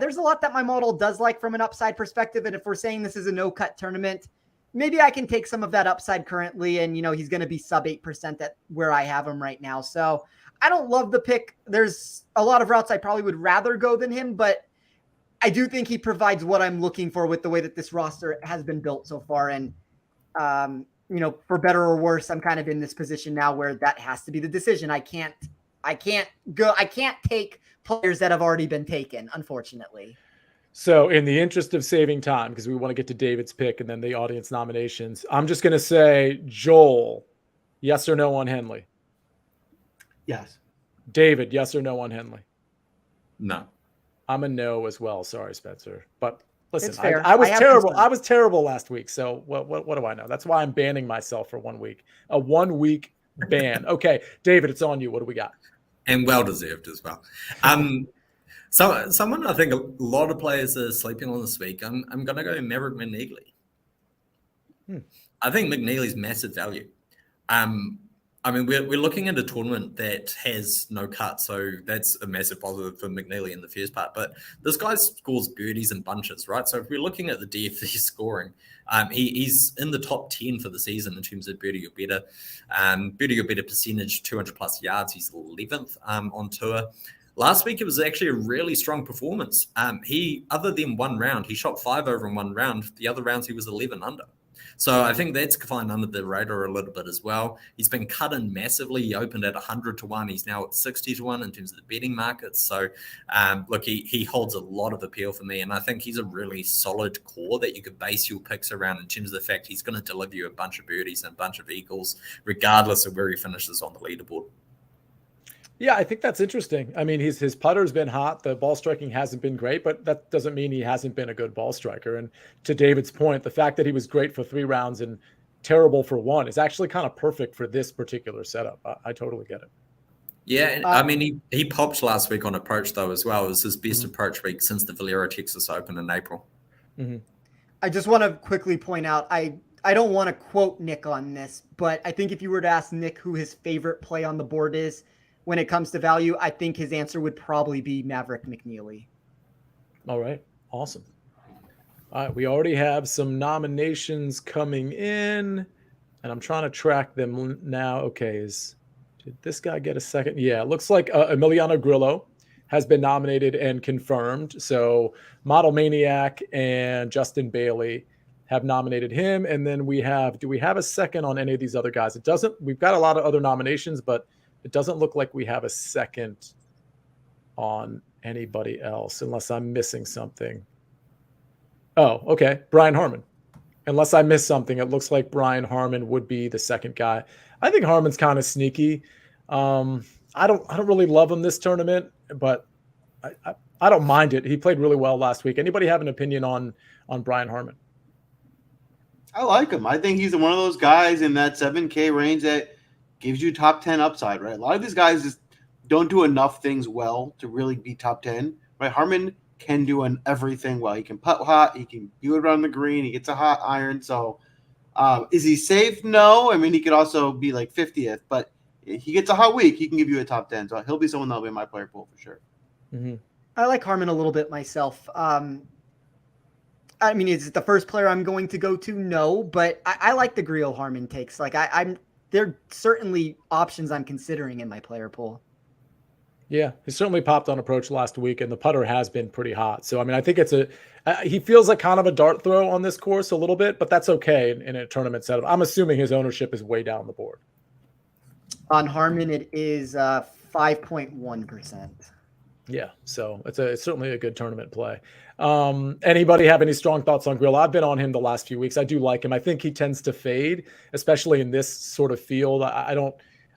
there's a lot that my model does like from an upside perspective. And if we're saying this is a no-cut tournament, maybe I can take some of that upside currently. And, he's going to be sub 8% at where I have him right now. So I don't love the pick. There's a lot of routes I probably would rather go than him, but I do think he provides what I'm looking for with the way that this roster has been built so far. And, for better or worse, I'm kind of in this position now where that has to be the decision. I can't take players that have already been taken, unfortunately.
So in the interest of saving time, because we want to get to David's pick and then the audience nominations, I'm just going to say, Joel, yes or no on Henley?
Yes.
David, yes or no on Henley?
No.
I'm a no as well. Sorry, Spencer. But listen,
I
was terrible. I was terrible last week. So what do I know? That's why I'm banning myself for 1 week. A 1 week ban. Okay, David, it's on you. What do we got?
And well deserved as well. Someone I think a lot of players are sleeping on this week. I'm going to go Maverick McNeely. I think McNeely's massive value. I mean, we're looking at a tournament that has no cut, so that's a massive positive for McNeely in the first part. But this guy scores birdies in bunches, right? So if we're looking at the DFS scoring, he's in the top 10 for the season in terms of birdie or better. Birdie or better percentage, 200 plus yards. He's 11th on tour. Last week, it was actually a really strong performance. Other than one round, he shot 5 over in one round. The other rounds, he was 11 under. So I think that's flying under the radar a little bit as well. He's been cut in massively. He opened at 100 to 1. He's now at 60 to 1 in terms of the betting markets. So look, he holds a lot of appeal for me. And I think he's a really solid core that you could base your picks around in terms of the fact he's going to deliver you a bunch of birdies and a bunch of eagles, regardless of where he finishes on the leaderboard.
Yeah, I think that's interesting. I mean, his putter's been hot. The ball striking hasn't been great, but that doesn't mean he hasn't been a good ball striker. And to David's point, the fact that he was great for 3 rounds and terrible for 1 is actually kind of perfect for this particular setup. I totally get it.
Yeah, I mean, he popped last week on approach, though, as well. It was his best approach week since the Valero Texas Open in April.
Mm-hmm.
I just want to quickly point out, I don't want to quote Nick on this, but I think if you were to ask Nick who his favorite play on the board is, when it comes to value, I think his answer would probably be Maverick McNeely.
All right. Awesome. All right. We already have some nominations coming in, and I'm trying to track them now. Okay. Did this guy get a second? Yeah. It looks like Emiliano Grillo has been nominated and confirmed. So Model Maniac and Justin Bailey have nominated him. And then do we have a second on any of these other guys? We've got a lot of other nominations, but it doesn't look like we have a second on anybody else, unless I'm missing something. Oh, okay. Brian Harmon. Unless I missed something, it looks like Brian Harmon would be the second guy. I think Harmon's kind of sneaky. I don't really love him this tournament, but I don't mind it. He played really well last week. Anybody have an opinion on Brian Harmon?
I like him. I think he's one of those guys in that 7K range that gives you top 10 upside, right? A lot of these guys just don't do enough things well to really be top 10, right? Harmon can do everything well. He can putt hot. He can do it around the green. He gets a hot iron. So is he safe? No. I mean, he could also be like 50th, but he gets a hot week. He can give you a top 10. So he'll be someone that'll be in my player pool for sure.
Mm-hmm.
I like Harmon a little bit myself. I mean, is it the first player I'm going to go to? No, but I like the Griot Harmon takes. Like they're certainly options I'm considering in my player pool.
Yeah, he certainly popped on approach last week, and the putter has been pretty hot. So, I mean, I think he feels like kind of a dart throw on this course a little bit, but that's okay in a tournament setup. I'm assuming his ownership is way down the board.
On Harmon, it is 5.1%.
Yeah, so it's certainly a good tournament play. Anybody have any strong thoughts on Grill? I've been on him the last few weeks. I do like him. I think he tends to fade, especially in this sort of field.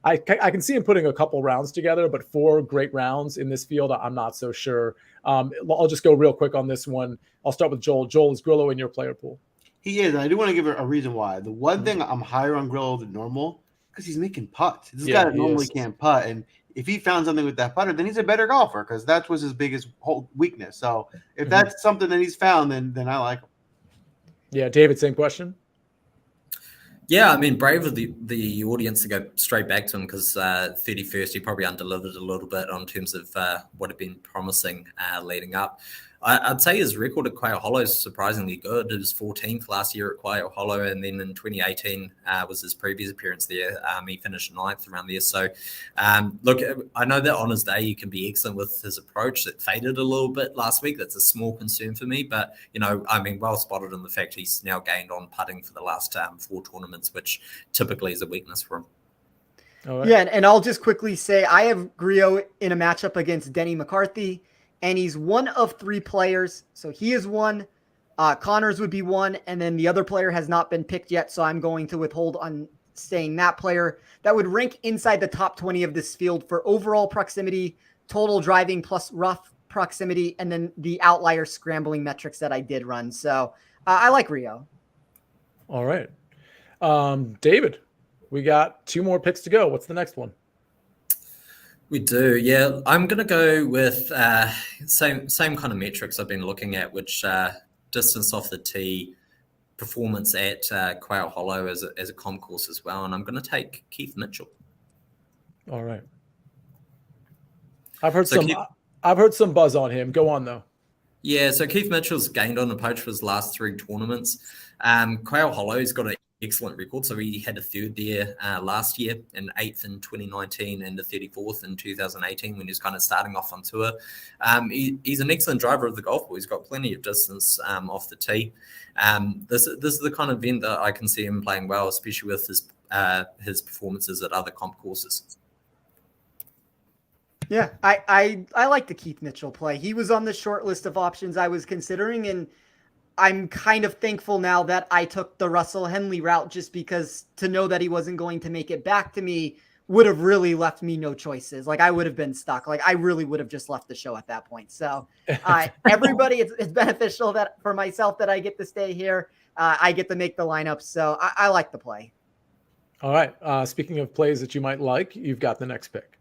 I can see him putting a couple rounds together, but 4 great rounds in this field, I'm not so sure. I'll just go real quick on this one. I'll start with Joel. Joel, is Grillo in your player pool?
He is, and I do want to give a reason why. The one thing I'm higher on Grillo than normal, because he's making putts. This guy that normally can't putt, and if he found something with that putter, then he's a better golfer, because that was his biggest whole weakness. So if that's something that he's found, then I like him. Yeah,
David, same question.
Yeah, I mean, brave of the audience to go straight back to him, because 31st, he probably undelivered a little bit on terms of what had been promising leading up. I'd say his record at Quail Hollow is surprisingly good. It was 14th last year at Quail Hollow, and then in 2018 was his previous appearance there. He finished 9th around there. So, look, I know that on his day he can be excellent with his approach. That faded a little bit last week. That's a small concern for me. But, I mean, well spotted in the fact he's now gained on putting for the last 4 tournaments, which typically is a weakness for him.
Right. Yeah, and I'll just quickly say I have Griot in a matchup against Denny McCarthy. And he's one of 3 players. So he is one. Connors would be one. And then the other player has not been picked yet. So I'm going to withhold on saying that player. That would rank inside the top 20 of this field for overall proximity, total driving plus rough proximity, and then the outlier scrambling metrics that I did run. So I like Rio.
All right. David, we got 2 more picks to go. What's the next one?
We do, yeah. I'm going to go with same kind of metrics I've been looking at, which distance off the tee, performance at Quail Hollow as a comp course as well, and I'm going to take Keith Mitchell.
All right. I've heard some buzz on him. Go on though.
Yeah, so Keith Mitchell's gained on approach for his last 3 tournaments. Quail Hollow's got an excellent record. So he had a 3rd there last year, and 8th in 2019, and the 34th in 2018 when he was kind of starting off on tour. He's an excellent driver of the golf ball. He's got plenty of distance off the tee. This is the kind of event that I can see him playing well, especially with his performances at other comp courses.
Yeah, I like the Keith Mitchell play. He was on the short list of options I was considering, and I'm kind of thankful now that I took the Russell Henley route, just because to know that he wasn't going to make it back to me would have really left me no choices. Like I would have been stuck. Like I really would have just left the show at that point. So everybody, it's beneficial that for myself that I get to stay here. I get to make the lineup. So I like the play.
All right. Speaking of plays that you might like, you've got the next pick.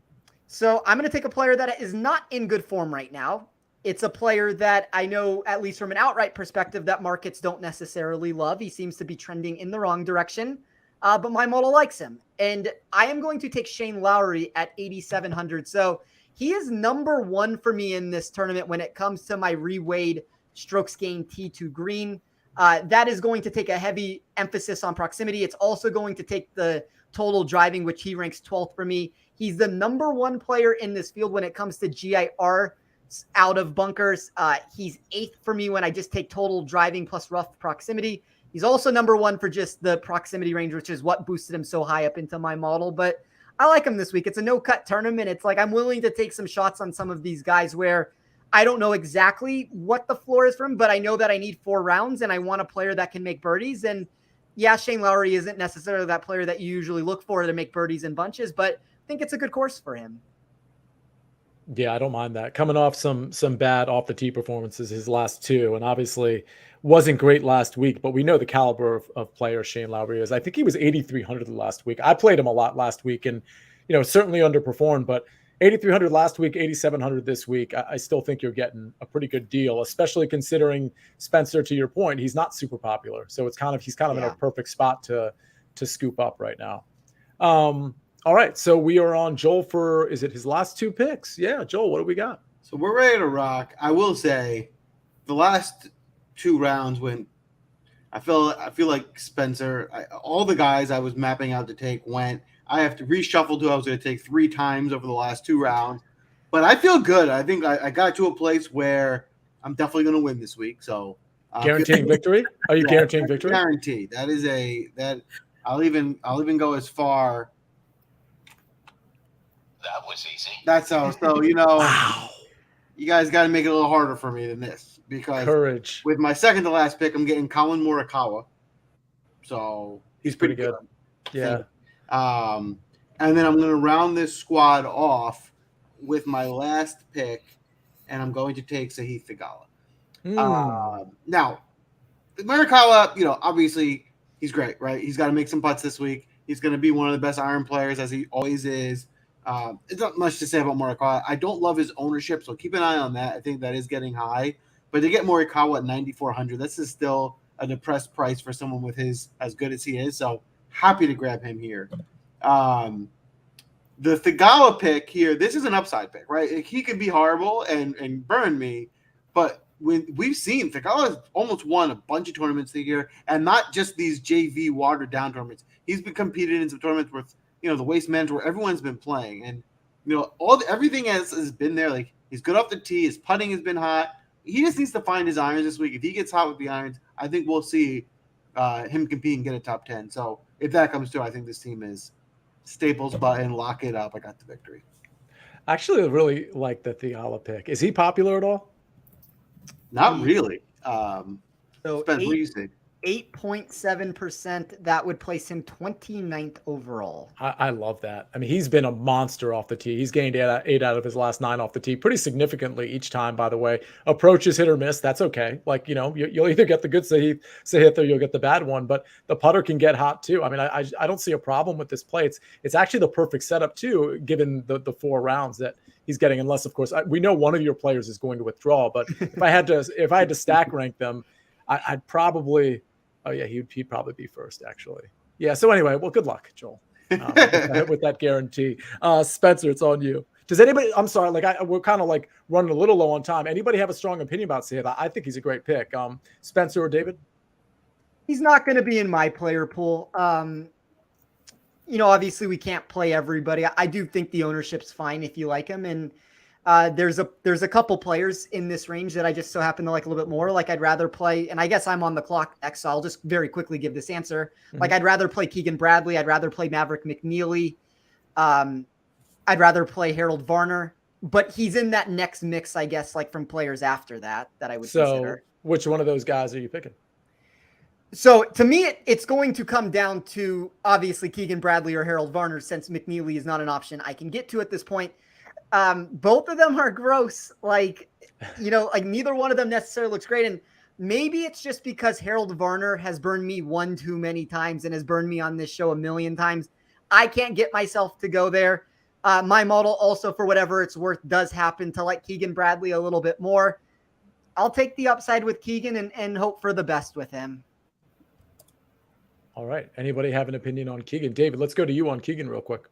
So I'm going to take a player that is not in good form right now. It's a player that I know, at least from an outright perspective, that markets don't necessarily love. He seems to be trending in the wrong direction, but my model likes him. And I am going to take Shane Lowry at 8,700. So he is number 1 for me in this tournament when it comes to my reweighed strokes gained tee to green. That is going to take a heavy emphasis on proximity. It's also going to take the total driving, which he ranks 12th for me. He's the number 1 player in this field when it comes to GIR out of bunkers. He's 8th for me when I just take total driving plus rough proximity. He's also number 1 for just the proximity range, which is what boosted him so high up into my model. But I like him this week. It's a no-cut tournament. It's like I'm willing to take some shots on some of these guys where I don't know exactly what the floor is from, but I know that I need 4 rounds and I want a player that can make birdies. And yeah, Shane Lowry isn't necessarily that player that you usually look for to make birdies in bunches, but I think it's a good course for him.
Yeah, I don't mind that. Coming off some bad off the tee performances, his last 2, and obviously wasn't great last week, but we know the caliber of player Shane Lowry is. I think he was 8,300 last week. I played him a lot last week and, certainly underperformed, but 8,300 last week, 8,700 this week. I still think you're getting a pretty good deal, especially considering Spencer, to your point, he's not super popular. So he's kind of in a perfect spot to scoop up right now. All right. So we are on Joel for, is it his last 2 picks? Yeah. Joel, what do we got?
So we're ready to rock. I will say the last 2 rounds when I feel like Spencer, all the guys I was mapping out to take went. I have to reshuffle who I was going to take 3 times over the last 2 rounds. But I feel good. I think I got to a place where I'm definitely going to win this week. So
guaranteeing victory? Are you guaranteeing victory?
Guaranteed. That I'll even go as far.
That was easy.
That's how. So
Wow.
You guys got to make it a little harder for me than this because
Courage.
with my second to last pick, I'm getting Colin Morikawa. So
He's pretty good. Yeah.
And then I'm going to round this squad off with my last pick, and I'm going to take Sahith Theegala. Now, Morikawa, obviously he's great, right? He's got to make some putts this week. He's going to be one of the best iron players, as he always is. It's not much to say about Morikawa. I don't love his ownership, so keep an eye on that. I think that is getting high. But to get Morikawa at 9,400, this is still a depressed price for someone with his as good as he is. So happy to grab him here. The Theegala pick here, this is an upside pick, right? He could be horrible and burn me, but when we've seen Theegala has almost won a bunch of tournaments this year, and not just these JV watered down tournaments. He's been competing in some tournaments with the Waste Management where everyone's been playing, and everything has been there. Like, he's good off the tee, his putting has been hot. He just needs to find his irons this week. If he gets hot with the irons, I think we'll see him compete and get a top 10. So if that comes through, I think this team is Staples button, lock it up. I got the victory.
Actually, I really like the Theegala pick. Is he popular at all?
Not really.
So
Spence, what do you think?
8.7%. That would place him 29th overall.
I love that. I mean, he's been a monster off the tee. He's gained 8 out of his last 9 off the tee pretty significantly each time, by the way. Approach is hit or miss. That's okay. Like, you'll either get the good Sahith or you'll get the bad one, but the putter can get hot too. I mean, I don't see a problem with this play. It's actually the perfect setup too, given the 4 rounds that he's getting, unless, of course, we know one of your players is going to withdraw, but if I had to stack rank them, I'd probably, he'd probably be first, actually. Yeah. So anyway, well, good luck, Joel, with that guarantee. Spencer, it's on you. Does anybody? I'm sorry, we're kind of like running a little low on time. Anybody have a strong opinion about Sahith? I think he's a great pick. Spencer or David?
He's not going to be in my player pool. Obviously we can't play everybody. I do think the ownership's fine if you like him, and there's a couple players in this range that I just so happen to like a little bit more. Like, I'd rather play, and I guess I'm on the clock next, so I'll just very quickly give this answer. Mm-hmm. Like, I'd rather play Keegan Bradley. I'd rather play Maverick McNeely. I'd rather play Harold Varner, but he's in that next mix, I guess, like from players after that I would consider.
Which one of those guys are you picking?
So to me, it's going to come down to obviously Keegan Bradley or Harold Varner, since McNeely is not an option I can get to at this point. Both of them are gross. Like neither one of them necessarily looks great. And maybe it's just because Harold Varner has burned me one too many times and has burned me on this show a million times. I can't get myself to go there. My model also, for whatever it's worth, does happen to like Keegan Bradley a little bit more. I'll take the upside with Keegan and hope for the best with him.
All right. Anybody have an opinion on Keegan? David, let's go to you on Keegan real quick.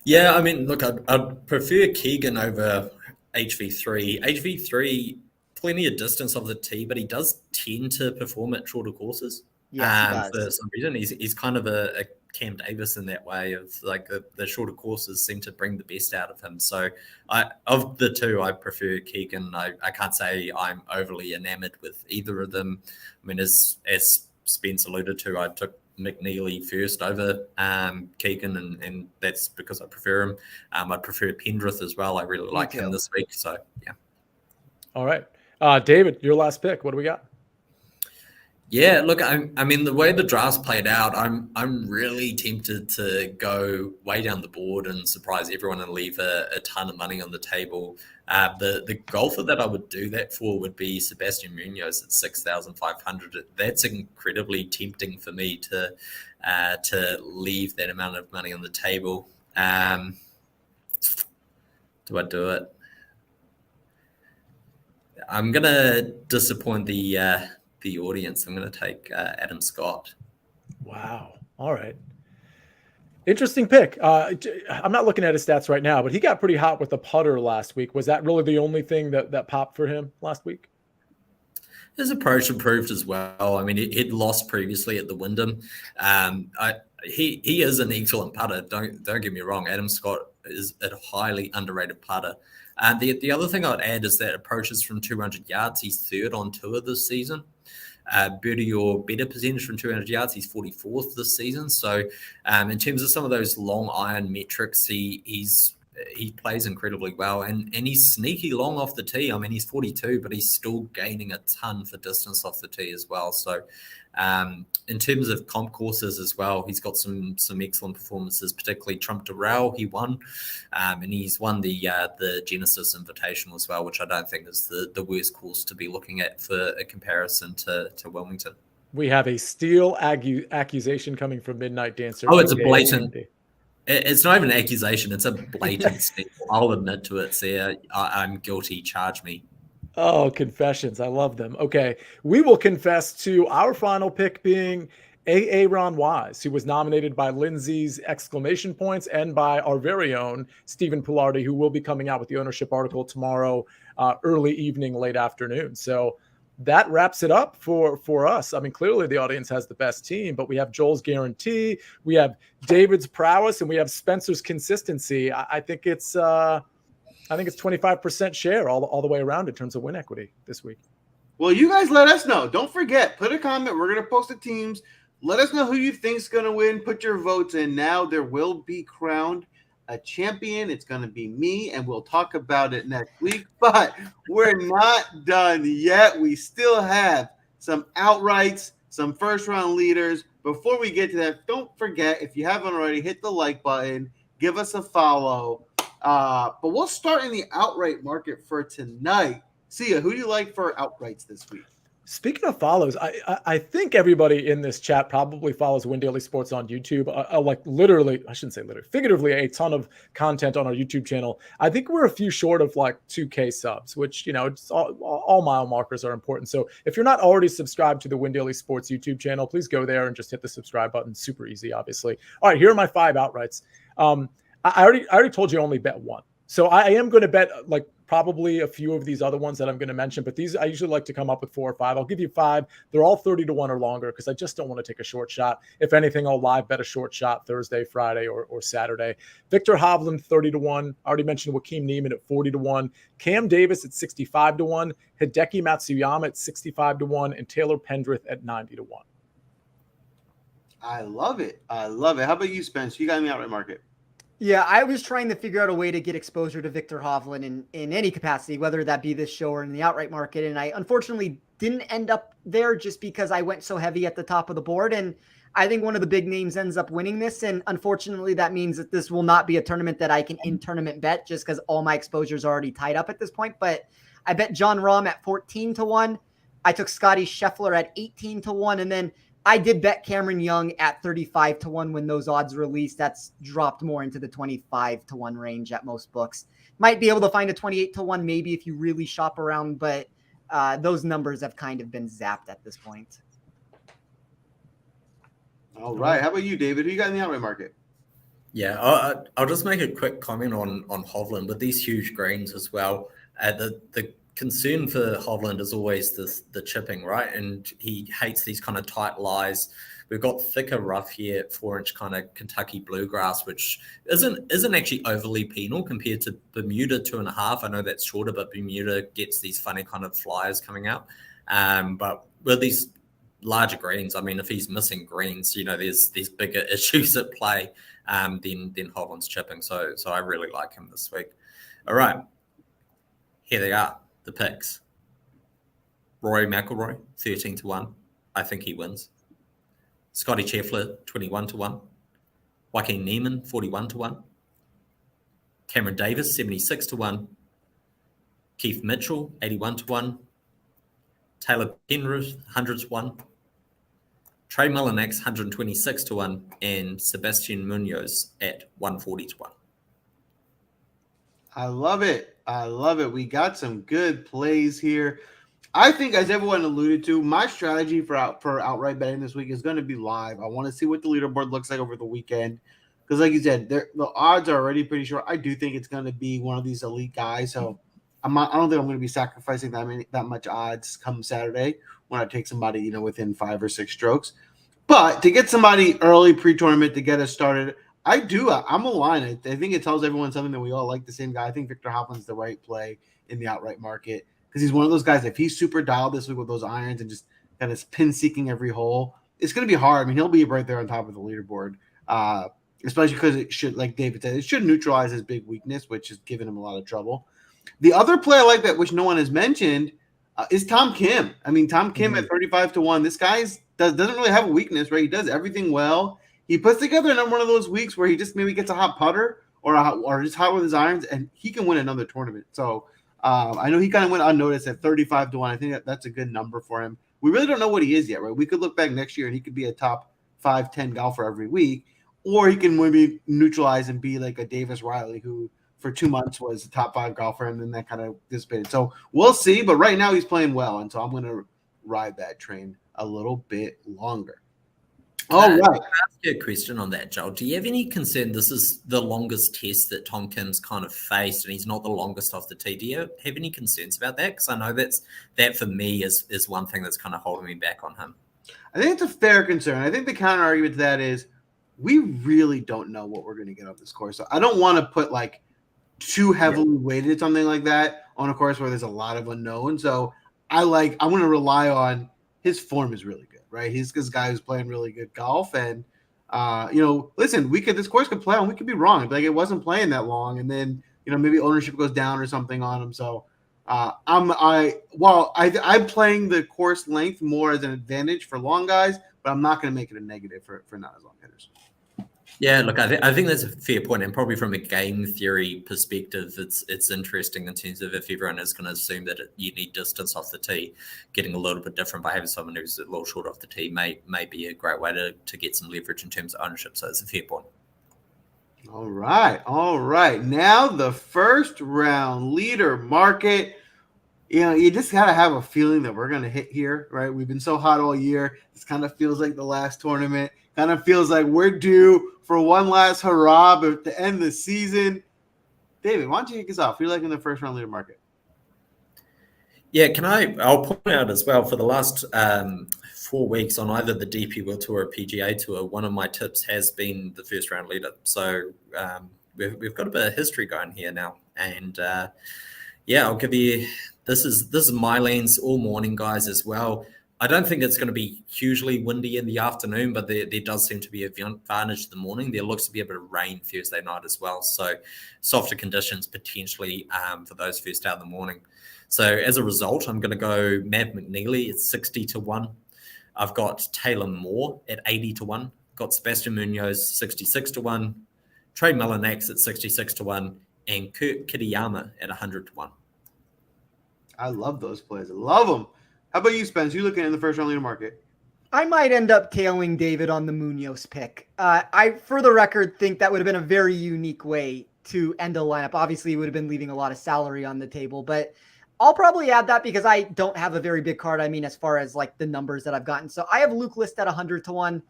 Yeah, I mean, look, I'd prefer Keegan over HV3. HV3, plenty of distance off the tee, but he does tend to perform at shorter courses.
Yes,
for some reason. He's kind of a Cam Davis in that way of like the shorter courses seem to bring the best out of him. So of the two, I prefer Keegan. I can't say I'm overly enamored with either of them. I mean, as Spence alluded to, I took McNeely first over Keegan, and that's because I prefer him. I prefer Pendrith as well. I really like him this week. So, yeah.
All right. David, your last pick. What do we got?
Yeah, look, I mean, the way the draft's played out, I'm really tempted to go way down the board and surprise everyone and leave a ton of money on the table. The golfer that I would do that for would be Sebastian Munoz at 6,500. That's incredibly tempting for me to leave that amount of money on the table. Do I do it? I'm gonna disappoint the audience. I'm going to take Adam Scott.
Wow. All right. Interesting pick. I'm not looking at his stats right now, but he got pretty hot with the putter last week. Was that really the only thing that popped for him last week?
His approach improved as well. I mean, he'd lost previously at the Wyndham. He is an excellent putter. Don't get me wrong. Adam Scott is a highly underrated putter. The other thing I'd add is that approaches from 200 yards, he's third on tour this season. Birdie or better percentage from 200 yards, he's 44th this season. So in terms of some of those long iron metrics, he plays incredibly well, and he's sneaky long off the tee. I mean, he's 42, but he's still gaining a ton for distance off the tee as well. So in terms of comp courses as well, he's got some excellent performances, particularly Trump Doral, he won, and he's won the Genesis Invitational as well, which I don't think is the worst course to be looking at for a comparison to Wilmington.
We have a steel accusation coming from Midnight Dancer.
Oh, it's a blatant. It's not even an accusation. It's a blatant steal. I'll admit to it. So I'm guilty. Charge me.
Oh, confessions. I love them. Okay. We will confess to our final pick being Aaron Wise, who was nominated by Lindsay's exclamation points and by our very own Stephen Pilardi, who will be coming out with the ownership article tomorrow, early evening, late afternoon. So that wraps it up for us. I mean, clearly the audience has the best team, but we have Joel's guarantee, we have David's prowess, and we have Spencer's consistency. I think it's 25% share all the way around in terms of win equity this week.
Well, you guys let us know. Don't forget, put a comment. We're going to post the teams. Let us know who you think is going to win. Put your votes in now. There will be crowned a champion. It's going to be me, and we'll talk about it next week. But we're not done yet. We still have some outrights, some first-round leaders. Before we get to that, don't forget, if you haven't already, hit the like button. Give us a follow. But we'll start in the outright market for tonight. Sia, who do you like for outrights this week?
Speaking of follows, I think everybody in this chat probably follows Win Daily Sports on YouTube. Like literally, I shouldn't say literally, figuratively, a ton of content on our YouTube channel. I think we're a few short of like 2K subs, which, it's all mile markers are important. So if you're not already subscribed to the Win Daily Sports YouTube channel, please go there and just hit the subscribe button. Super easy, obviously. All right, here are my 5 outrights. I already told you I only bet one. So I am going to bet like probably a few of these other ones that I'm going to mention, but these I usually like to come up with 4 or 5. I'll give you 5. They're all 30-1 or longer because I just don't want to take a short shot. If anything, I'll live bet a short shot Thursday, Friday, or Saturday. Victor Hovland 30-1. I already mentioned Joaquin Neiman at 40-1. Cam Davis at 65-1. Hideki Matsuyama at 65-1, and Taylor Pendrith at 90-1.
I love it. How about you, Spence? You got in the outright market.
Yeah, I was trying to figure out a way to get exposure to Victor Hovland in any capacity, whether that be this show or in the outright market. And I unfortunately didn't end up there just because I went so heavy at the top of the board. And I think one of the big names ends up winning this. And unfortunately, that means that this will not be a tournament that I can in-tournament bet just because all my exposures are already tied up at this point. But I bet John Rahm at 14-1. I took Scotty Scheffler at 18-1. And then I did bet Cameron Young at 35-1 when those odds released. That's dropped more into the 25-1 range at most books. Might be able to find a 28-1 maybe if you really shop around, but those numbers have kind of been zapped at this point.
All right. How about you, David? Who you got in the outright market? Yeah, I'll just make a quick comment on Hovland with these huge greens as well. The concern for Hovland is always the chipping, right? And he hates these kind of tight lies. We've got thicker rough here, 4-inch kind of Kentucky bluegrass, which isn't actually overly penal compared to Bermuda 2.5. I know that's shorter, but Bermuda gets these funny kind of flyers coming out. But with these larger greens, I mean, if he's missing greens, there's these bigger issues at play than Hovland's chipping. So I really like him this week. All right, here they are. The picks. Rory McIlroy, 13-1. I think he wins. Scotty Scheffler, 21-1. Joaquin Niemann, 41-1. Cameron Davis, 76-1. Keith Mitchell, 81-1. Taylor Penrith, 100-1. Trey Mullinax, 126-1. And Sebastian Munoz at 140-1.
I love it. I love it. We got some good plays here. I think, as everyone alluded to, my strategy for outright betting this week is going to be live. I want to see what the leaderboard looks like over the weekend because, like you said, the odds are already pretty sure. I do think it's going to be one of these elite guys. So I don't think I'm going to be sacrificing that much odds come Saturday when I take somebody within 5 or 6 strokes. But to get somebody early pre-tournament to get us started, I'm a line. I think it tells everyone something that we all like the same guy. I think Victor Hovland's the right play in the outright market because he's one of those guys. If he's super dialed this week with those irons and just kind of pin seeking every hole, it's going to be hard. I mean, he'll be right there on top of the leaderboard, especially because it should, like David said, it should neutralize his big weakness, which has given him a lot of trouble. The other play I like that, which no one has mentioned, is Tom Kim. I mean, Tom Kim at 35-1. This guy doesn't really have a weakness, right? He does everything well. He puts together one of those weeks where he just maybe gets a hot putter or just hot with his irons, and he can win another tournament. So I know he kind of went unnoticed at 35-1. I think that's a good number for him. We really don't know what he is yet, right? We could look back next year and he could be a top 5-10 golfer every week, or he can maybe neutralize and be like a Davis Riley who for 2 months was a top 5 golfer and then that kind of dissipated. So we'll see, but right now he's playing well, and so I'm going to ride that train a little bit longer. All right.
Can I ask you a question on that, Joel? Do you have any concern? This is the longest test that Tom Kim's kind of faced, and he's not the longest off the tee. Do you have any concerns about that? Because I know that for me is one thing that's kind of holding me back on him.
I think it's a fair concern. I think the counter argument to that is we really don't know what we're going to get off this course. So I don't want to put too heavily weighted something like that on a course where there's a lot of unknown. So I want to rely on his form is really good, right? He's this guy who's playing really good golf, and listen, this course could play on. We could be wrong, like it wasn't playing that long, and then maybe ownership goes down or something on him. So I'm playing the course length more as an advantage for long guys, but I'm not going to make it a negative for not as long hitters.
Yeah, look, I think that's a fair point, and probably from a game theory perspective, it's interesting in terms of if everyone is going to assume that you need distance off the tee, getting a little bit different by having someone who's a little short off the tee may be a great way to get some leverage in terms of ownership. So it's a fair point.
All right. Now the first round leader market. You just gotta have a feeling that we're gonna hit here, right? We've been so hot all year. This kind of feels like the last tournament. Kind of feels like we're due for one last hurrah to end the season. David, why don't you kick us off? Who you like in the first round leader market?
Yeah, I'll point out as well, for the last 4 weeks on either the DP World Tour or PGA Tour, one of my tips has been the first round leader. So we've got a bit of history going here now. And I'll give you, this is my lanes all morning, guys, as well. I don't think it's going to be hugely windy in the afternoon, but there does seem to be an advantage in the morning. There looks to be a bit of rain Thursday night as well. So softer conditions potentially for those first out in the morning. So as a result, I'm going to go Matt McNeely at 60-1. I've got Taylor Moore at 80-1. Got Sebastian Munoz 66-1. Trey Mullinax at 66-1. And Kurt Kitayama at 100-1.
I love those plays. I love them. How about you, Spence? You looking in the first round leader market?
I might end up tailing David on the Munoz pick. I, for the record, think that would have been a very unique way to end a lineup. Obviously, it would have been leaving a lot of salary on the table, but I'll probably add that because I don't have a very big card. I mean, as far as the numbers that I've gotten. So I have Luke List at 100-1,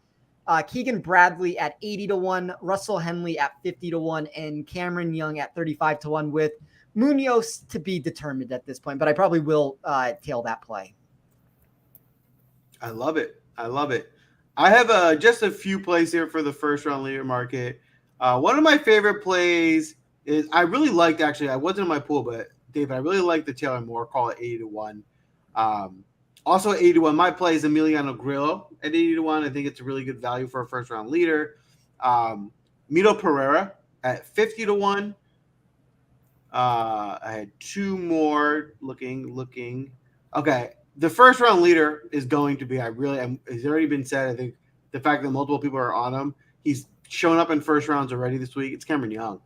Keegan Bradley at 80-1, Russell Henley at 50-1, and Cameron Young at 35-1 with Munoz to be determined at this point, but I probably will tail that play.
I love it. I have just a few plays here for the first round leader market. One of my favorite plays is I really liked, actually, I wasn't in my pool, but David, I really liked the Taylor Moore call at 80-1. Also at 81, my play is Emiliano Grillo at 80-1. I think it's a really good value for a first round leader. Mito Pereira at 50-1. I had two more looking. Okay. the first round leader is going to be, it's already been said, I think the fact that multiple people are on him, he's shown up in first rounds already this week. It's Cameron Young.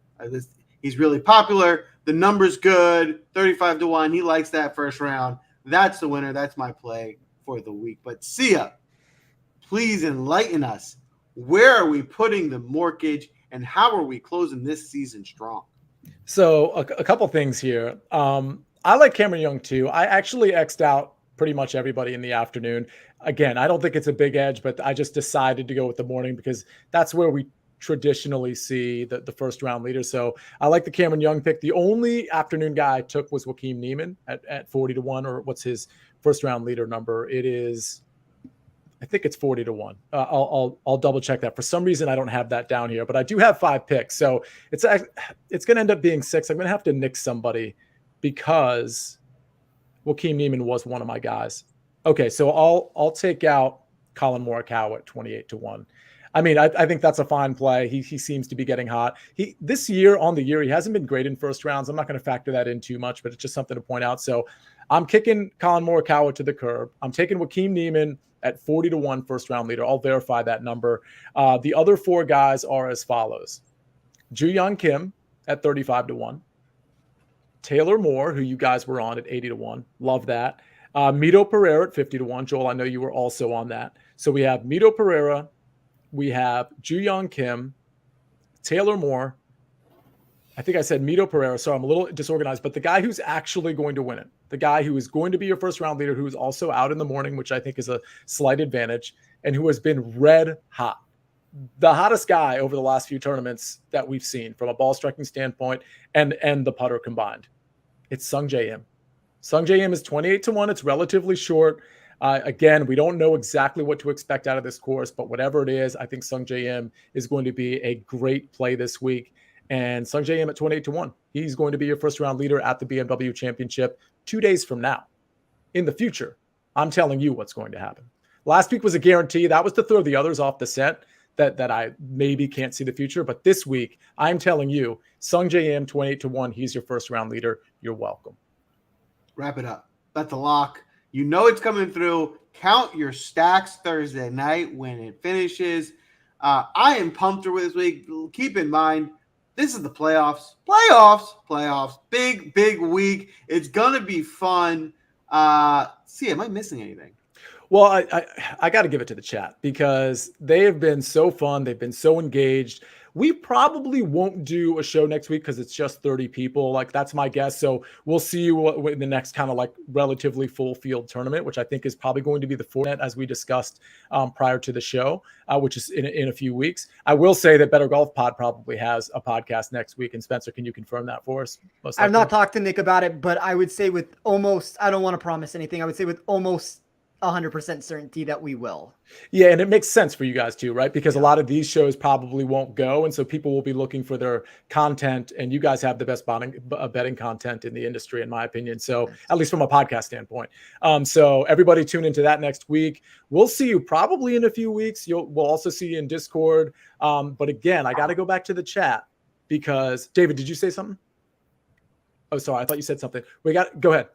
He's really popular. The number's good, 35-1. He likes that first round. That's the winner. That's my play for the week. But Sia, please enlighten us. Where are we putting the mortgage, and how are we closing this season strong?
So a couple things here. I like Cameron Young too. I actually X'd out pretty much everybody in the afternoon. Again, I don't think it's a big edge, but I just decided to go with the morning because that's where we traditionally see the first round leader. So I like the Cameron Young pick. The only afternoon guy I took was Joaquin Niemann at 40-1, or what's his first round leader number? It is, I think it's 40-1. I'll double check that. For some reason, I don't have that down here, but I do have 5 picks. So it's going to end up being 6. I'm going to have to nix somebody because Joaquin Niemann was one of my guys. Okay, so I'll take out Colin Morikawa at 28-1. I mean, I think that's a fine play. He seems to be getting hot. This year on the year, he hasn't been great in first rounds. I'm not going to factor that in too much, but it's just something to point out. So I'm kicking Colin Morikawa to the curb. I'm taking Joaquin Niemann at 40-1 first round leader. I'll verify that number. The other 4 guys are as follows: Joo-Yeon Kim at 35-1. Taylor Moore, who you guys were on, at 80-1. Love that. Mito Pereira at 50-1. Joel, I know you were also on that. So we have Mito Pereira, we have Joo-Yeon Kim, Taylor Moore. I think I said Mito Pereira, so I'm a little disorganized, but the guy who's actually going to win it, the guy who is going to be your first round leader, who is also out in the morning, which I think is a slight advantage, and who has been red hot. The hottest guy over the last few tournaments that we've seen from a ball striking standpoint and the putter combined. It's Sungjae Im. Sungjae Im is 28-1. It's relatively short. Again, we don't know exactly what to expect out of this course, but whatever it is, I think Sungjae Im is going to be a great play this week. And Sungjae Im at 28-1. He's going to be your first round leader at the BMW Championship 2 days from now. In the future, I'm telling you what's going to happen. Last week was a guarantee. That was to throw the others off the scent that I maybe can't see the future. But this week, I'm telling you, Sungjae Im 28-1. He's your first round leader. You're welcome.
Wrap it up. That's a lock. You know it's coming through. Count your stacks Thursday night when it finishes. I am pumped for this week. Keep in mind, this is the playoffs. Playoffs. Big week. It's going to be fun. See, am I missing anything?
Well, I got to give it to the chat because they have been so fun. They've been so engaged. We probably won't do a show next week because it's just 30 people. Like, that's my guess. So we'll see you in the next kind of like relatively full field tournament, which I think is probably going to be the format as we discussed prior to the show, which is in a few weeks. I will say that Better Golf Pod probably has a podcast next week. And Spencer, can you confirm that for us?
I've not talked to Nick about it, but I would say with almost, I don't want to promise anything. I would say with almost 100% certainty that we will.
Yeah, and it makes sense for you guys too, right? Because a lot of these shows probably won't go, and so people will be looking for their content, and you guys have the best betting content in the industry, in my opinion. So at least from a podcast standpoint. So everybody tune into that next week. We'll see you probably in a few weeks. We'll also see you in Discord. But again, I got to go back to the chat because David, did you say something? Oh, sorry, I thought you said something. Go ahead.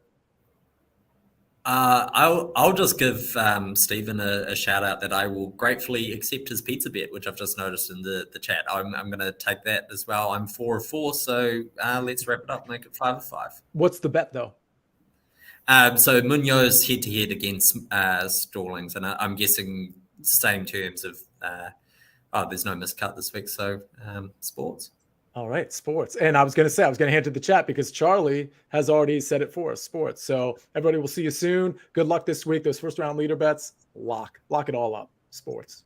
I'll just give Stephen a shout out that I will gratefully accept his pizza bet, which I've just noticed in the chat. I'm going to take that as well. I'm 4-4, so let's wrap it up, make it 5-5.
What's the bet though?
So Munoz head-to-head against Stallings, and I'm guessing same terms of there's no miscut this week, so sports.
All right, sports. And I was going to hand to the chat because Charlie has already said it for us, sports. So everybody will see you soon. Good luck this week. Those first round leader bets, lock it all up. Sports.